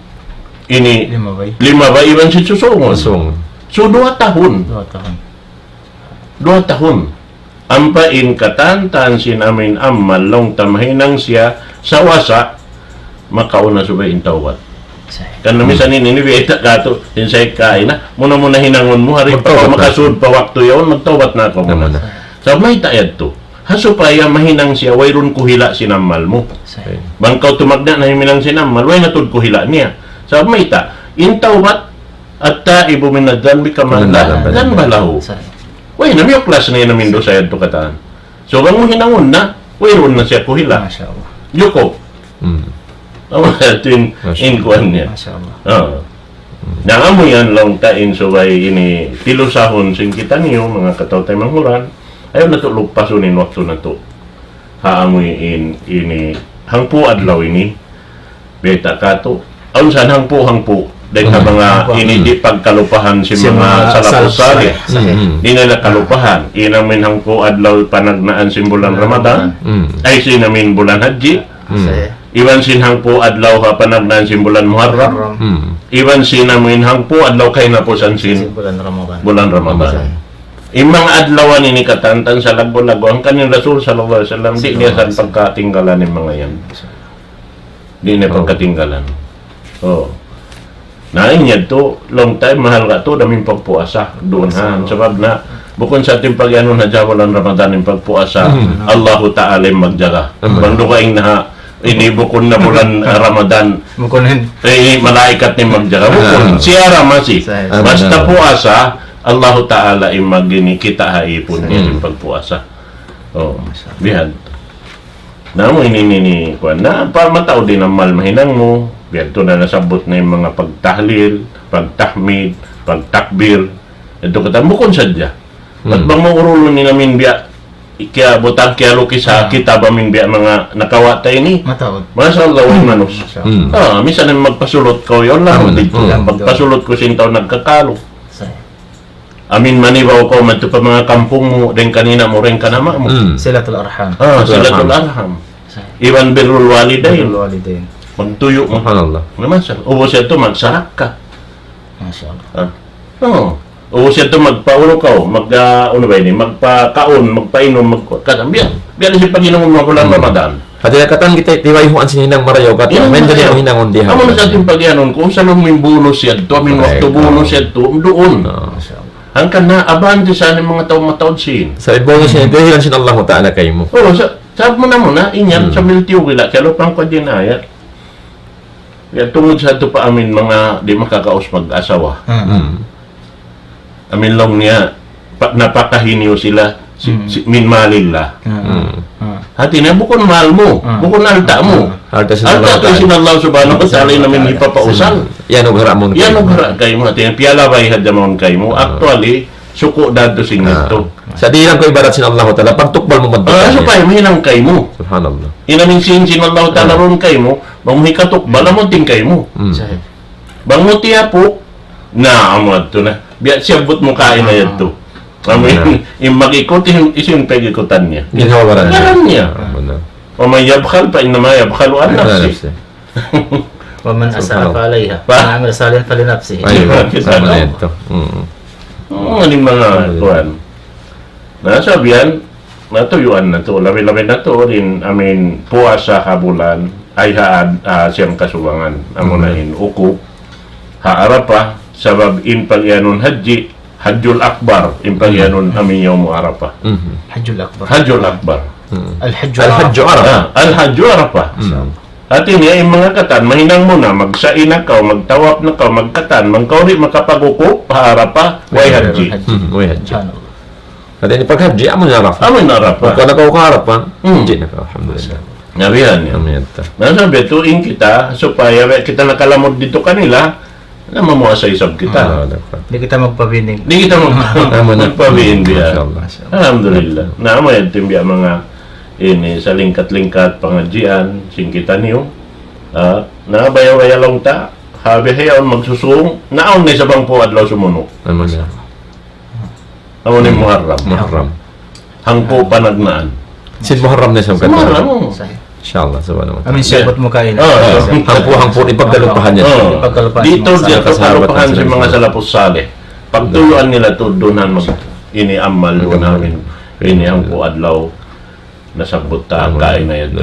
ini, Lima bay. 5 ba, iban si Susongon. Masong. So, 2 tahun. 2 tahun. 2 tahun. Ampain katantan sinamin ammal long tamahinang siya sa wasa makauna subay intawat. Sahih. Kan misan ini beta kato sinsay kain na muna hinangon mo hari pa Magtawat na. makasud pa waktu yaon magtawat na ako Tama muna. na. Sa may tayad to. Hasupaya mahinang siya wayron kuhila sinammal mo. Sahih. Bangkaw tumagna na himinang sinammal way natud kuhila niya. Sa may ta intawat at taibu min adhanbi kaman dan balahu. Sahih. Way, namiyok klas na yun namin do sa yadto kataan. So, kung mo hinangon na, wayroon na siya kuhila. Masyaallah. Yuko. Ito yung inkuan niya. Masyaallah. Oo. Nangamo yan lang tain so ay ini tilusahon sing kita niyo, mga katawtay manghuran. Ayaw na to lupasunin waktu na to. Haamoy ini hangpo adlaw ini. Beta kato. Aun saan hangpo. Dahil ka mga ini di pagkalupahan si mga salapusari. Di nila kalupahan. Inamin hangpo adlaw panagnaan simbulan Ramadan. Ay sinamin bulan Haji. Sahih. Iwan sinhang po adlaw ha panagnaan simbulan Muharram. Iwan sinamin hang po adlaw kay na po sansin Bulan Ramadan. bulan Ramadan. Yung mga adlawan ini katantan sa lago-lago ang kanin Rasul sallallahu alaihi wasallam di niya san pagkatinggalan ng mga yan. Di niya pagkatinggalan. Oh. Nain niya to, long time mahal ka to, daming pagpuasa doon ha. Sabab na bukod sa ating pag-ano na jawalan Ramadan yung pagpuasa, Allahu Ta'ala yung magjaga. Bando ka na ini bukod na bulan Ramadan, Mukunin. malaikat ni magjaga. Bukod, siya ramasi. Basta puasa, Allahu Ta'ala yung magini kita haipon niya yung pagpuasa. Oh, bihad. Namo ini kuan na para matao din ang malmahinang mo. Biyadto na nasabot na yung mga pagtahlil, pagtahmid, pagtakbir. Ito kata bukon sadya. At bang maurulo ni namin biya kaya butang kaya lukis sa kita ba min biya mga nakawata ini. Mataod. Masyaallah wa manus. Misan na magpasulot ko yon lang dito. Mm. Magpasulot ko sintaw nagkakalo. Say. Amin manibaw ko man pa mga kampung mo ren kanina mo ren kanama mo. Silatul arham. Silatul arham. Iwan birrul walidain. Walidain. Magtuyo mo. Subhanallah. Naman sa ubo siya to magsarak ka. Masyaallah. O siya to magpaulo ka, ano ba ini, magpakaon, magpainom, magkasambyan. Biyan siya Panginoon mo kulang Ramadan. Hadi katan kita tiwayuan sininang marayaw kat. Men dali ang hinangon diha. Amo na sa ating pagyanon, kung saan may bonus siya to, amin waktu bonus siya to, doon. Hangkan na, abante sa aning mga taong mataod sin. Sa ibong siya, dahilan sin Allah Ta'ala kay mo. Oo, sabi mo na, inyan, sa miltiyo gila, kaya pang ko din ayat. Kaya tungod sa ito pa amin mga di makakaos mag-asawa. Amin lang niya, napakahiniyo sila, minmalila. Hati na, bukon mahal mo, bukon alta mo. Alta Alta ito sinallahu subhanahu wa ta'ala namin ipapausal. Yan og haramon. Yan ang hara kayo mo, hati na, piyala ba ihadamon kayo mo. Actually, suko dado sing nito. Sa di lang ko ibarat sin Allah Ta'ala, pagtukbal mo madbukan So pa, hinang kayo mo. Subhanallah. Inamin sinallahu ta'ala ron kayo mo, mamuhikatok, bala mo ting kayo mo. Say. Bang mo tiya po, na amad to na. Biya siyabot mo kain na yan to. Amin, yung mag-ikot, isin pag-ikutan niya. Ginawaran Garan niya. Ano? O may yabkhal pa, inama yabkhalu an nafsi. ومن أساء فعليها Pa? ومن عمل صالحا فلنفسه. Ayun, sama na ito. Aning mga kuhan. Nasabihan, natuyuan na to. Labi-labi na to rin, amin, puwas sa kabulan, ay haad siyang kasuwangan. Amo na in, uko. Haarapa, sabab in pagyanon haji, Hajjul Akbar, in pagyanon amin yung muarapa. حج الأكبر. Hajjul Akbar. الحج Al-Hajj Arab. Al-Hajju Arafah. At ini yung mga katan, mahinang mo na, magsain na ka, magtawap na ka, magkatan, magkauli makapaguko, paharapa, way haji. Way haji. سبحان الله. Hadi ni paghaji amo na raf. Amin na Arafah. Pagka nakaw ka harap pa, haji na ka. Alhamdulillah. Nabihan niya. Amin ito. Nasabi, tuin kita, supaya kita nakalamod dito kanila, na mamuasay sab kita. Hindi kita magpabinig. Di kita magpabihin biya. Masyaallah. Alhamdulillah. Naamo yan timbiya mga ini sa lingkat-lingkat pangajian, singkitan niyo. Nabayaw-bayaw lang ta. Habi hayaw magsusung. Naon na sa bang po adlaw sumuno. Ano na? Amo ni Muharram. Muharram. Hangpo panagnaan. Sin Muharram na sa kanta. Muharram. Inshallah subhanahu wa ta'ala. Amin siyabot mo kain. Hangpo ipagdalupahan niya. Pagkalupahan Dito si mga dito sahabat kalupahan ng si mga salafus. salapus saleh. Pagtuluan nila to doon mag ini amal doon namin. Ini ang po adlaw nasabot ta ang kain na yan.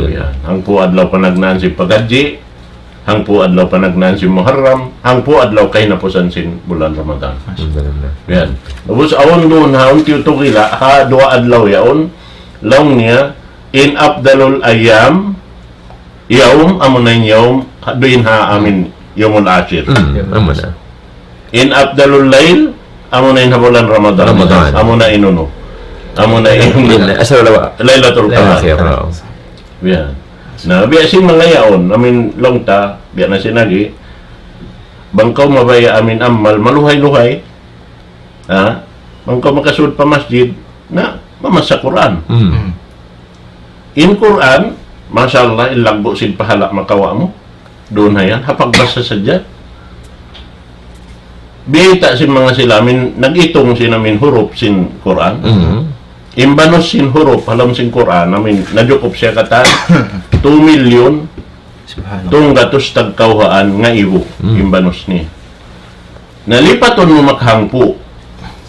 Ang po adlaw panagnaan si Paghaji. Ang po adlaw panagnaan si Muharram. Ang po adlaw kay napusan sin bulan Ramadan. Alhamdulillah. Yan. Tapos awon doon haon tiyutugila ha dua adlaw yaon. Long niya in afdalul ayam yaum amunan yaum duin ha amin yaumul ashir. Amo na. In afdalul layl amunan habulan Ramadan. Ramadan. Amuna inuno. Amuna inuno. Asal lawa. Laylatul Akhir. Qadar. Yan. Na biya sin mga yaon amin longta biya na sinagi bangkaw mabaya amin amal maluhay-luhay. Ha? Bangkaw makasud pa masjid na mamasa Quran. In Quran, mashallah, ilagbo sin pahala makawa mo. Doon na yan, hapagbasa sadya. Bita sin mga sila, nag-itong sin namin huruf sin Quran. Imbanos sin huruf, halam sin Quran, namin, nadyukop siya kata, 2 million, Subhanallah. tung gatos tagkauhaan nga iwo, imbanos ni. Nalipaton mo makhangpo.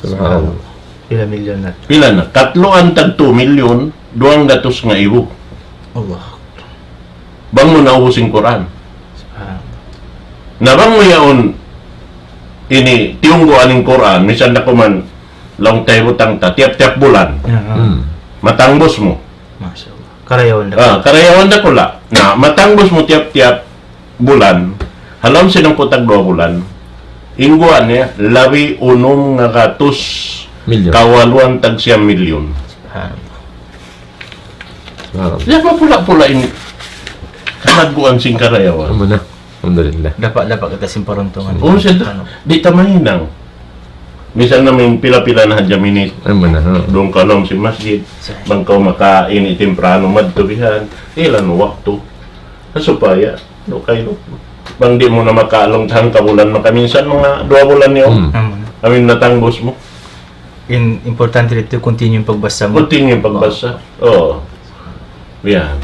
Subhanallah. Pila milyon na. Pila na? Katloan tag 2 million, 2 gatos nga iwo. Allah. Bang mo naubusin Quran. Subhanallah. Nabang mo yaon ini tiunggo aning Quran, misan na kuman long tayo tang tiap-tiap bulan. Matangbos mo. Masya Allah. Karayawan na. Karayawan na kula. Na matangbos mo tiap-tiap bulan. Halam sinang putag 2 bulan. Ingguan niya, labi unom nga katus Milyon. kawaluan tag 1 milyon. Subhanallah. Subhanallah. Diya mapula-pula ini. Kanagguan sing karayawan. Amo na. Alhamdulillah. Dapat kita simparuntungan. Oo, siya di tamahinang. Bisan namin pila-pila na hadya minit. Ano na? Doon ka lang si masjid. Bang kau makain itimprano madtubihan. Ilan waktu. Supaya, do kayo. Bang di mo na makaalong tahang kabulan makaminsan mga 2 bulan niyo. Amin natanggos mo. Importante dito continue yung pagbasa mo. Continue yung pagbasa. Oo. Yan.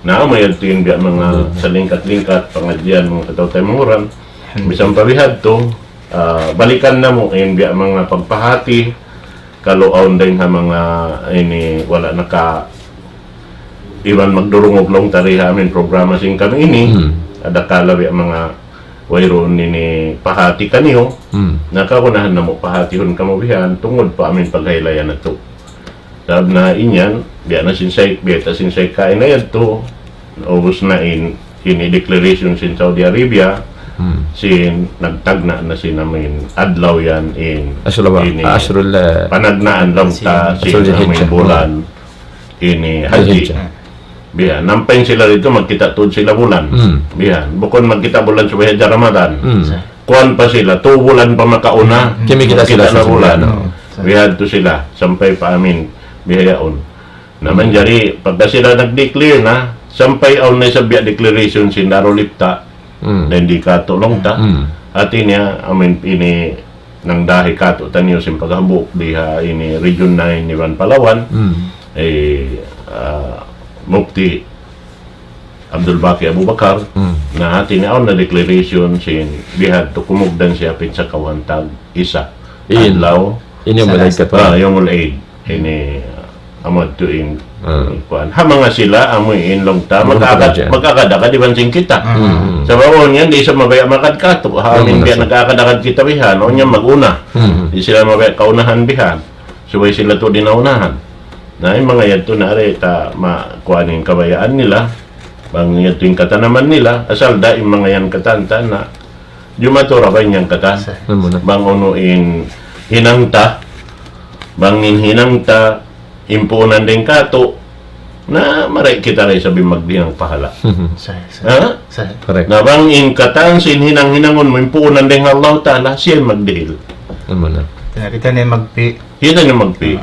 May altin biya mga sa lingkat-lingkat, pangadyan, mga katawtay manguran. Bisang pabihad to, balikan na mo, ayun biya mga pagpahati, kaluaw din ha mga, ini, wala naka, iwan magdurungog long tariha amin programa sing kami ini, ada kala biya mga wayroon nini pahati kaniyo, nakakunahan na mo pahatihon kamubihan, tungod pa amin paghaylayan na to. Sabi na inyan, biya na sinsay, biya ta sinsay kain na yan to, ubos na ini declaration sin Saudi Arabia, sin nagtagna na sinamin adlaw yan ini panagnaan lang ta sin amin bulan ini haji. Biya, nampain sila dito, magkita tuod sila bulan. Biya, bukod magkita bulan sa Bahadya Ramadan. Kuan pa sila, 2 bulan pa makauna. Kimi kita sila sa bulan. Biya to sila, sampay pa amin bihayaon. Naman jari, pagka sila nag-declare na, sampay aon na sa biya declaration si Narolipta, na hindi katulong ta. At niya, amin, ini, nang dahi kato tanyo sin paghabuk, diha, ini, Region 9, Iban Palawan, Mufti Abdul Baki Abu Bakar na tinaon na declaration sin bihad to kumugdan siya pin sa kawantag isa adlaw inyo malaikat yung ulaid ini amad to in kuan ha mga sila amoy in long ta magkakadakad di bansing kita sa bawon yan di sa mabaya makadkato ha amin biya nagkakadakad kita bihan o niya maguna di sila mabaya kaunahan bihan subay sila to dinaunahan na yung mga yato na areta makuhanin kabayaan nila bang yato yung katanaman nila asal da yung mga yan katanta na jumatura ba yung kata bang unuin hinangta bangin hinangta impunan din kato na maray kita rin sabi magdihang pahala correct na bang in katang sin hinang-hinangon mo impunan din Allah Ta'ala siya magdihil kita na magpi kita na magpi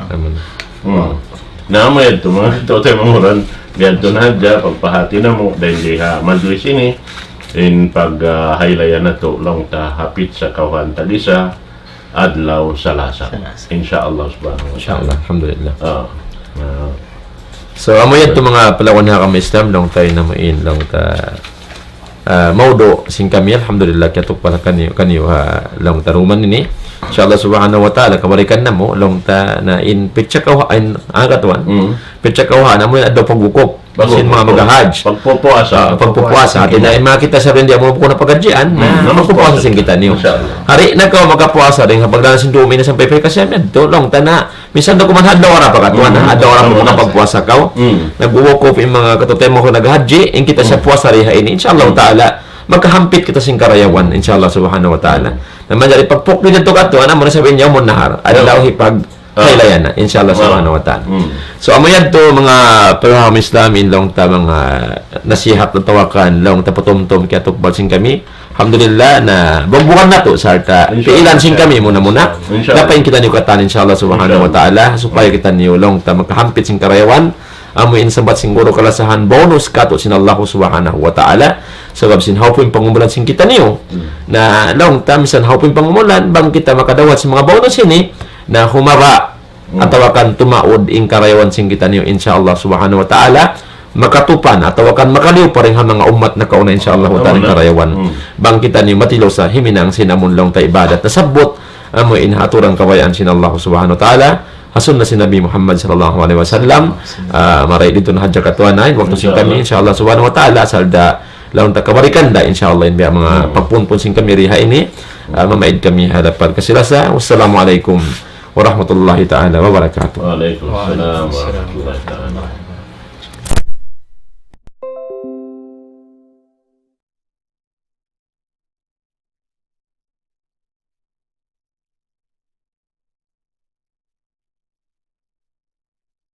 Namay ito mga totoy manguran biadto na dya pagpahati na mo dahil diha madris ini in pag-highlight na to lang ta hapit sa kawan talisa adlaw salasa insyaallah subhanahu wa ta'ala insyaallah alhamdulillah so amoy ito mga palawan na kami Islam lang tayo na main lang ta maudo sing kami alhamdulillah katok pala kaniyo lang taruman ini insyaallah subhanahu wa ta'ala kabarikan na mo long ta na in pitsa kawain agatuan pitsa kawain na mo adto pagbukop sin mga mag-hajj pagpupuasa atin na makita sa rin di mo ko na pagadjian na magpupuasa sin kita niyo hari na ka magapuasa rin habang dalan sin dumi na sa pepe kasi adto long ta na minsan do ko man adlaw ra pagatuan adlaw ra mo na pagpuasa ka nagbukop yung mga katutay mo ko nag-hajj in kita sa puasa rin ini insyaallah ta'ala magkahampit kita sing karayawan insyaallah subhanahu wa ta'ala naman dari pagpukli dito kato ana mo na sabihin niya mo nahar adlaw hipag kailayan na insyaallah subhanahu wa ta'ala so amoyan to mga paham Islam in long ta mga nasihat na tawakan long ta patumtom kaya tukbal sing kami alhamdulillah na bubukan na to sa arta piilan sing kami muna napain kita niyo katan insyaallah subhanahu wa ta'ala supaya kita niyo long ta magkahampit sing karayawan amoy insabat siguro kalasahan bonus kato sin Allah subhanahu wa ta'ala sabab sin hawpon pangumulan sin kita niyo na long time san hawpon pangumulan bang kita makadawat sa mga bonus ini na humaba atawakan tumaod ing karayawan sin kita niyo insyaallah subhanahu wa ta'ala makatupan atawakan makaliw pa rin mga umat na kauna insyaallah wa ta'ala karayawan bang kita niyo matilo sa himinang sinamon long ta ibadat nasabot amoy inhaturang kabayaan sin Allah subhanahu wa ta'ala hasun na si Nabi Muhammad sallallahu alaihi wasallam maray dito na hadya katuanay waktu sing kami insyaallah subhanahu wa ta'ala salda laun ta kabarikan da insyaallah in biya mga pagpunpun sing kami riha ini mamaid kami hadapan kasilasa wassalamualaikum warahmatullahi taala wabarakatuh Waalaikumsalam warahmatullahi taala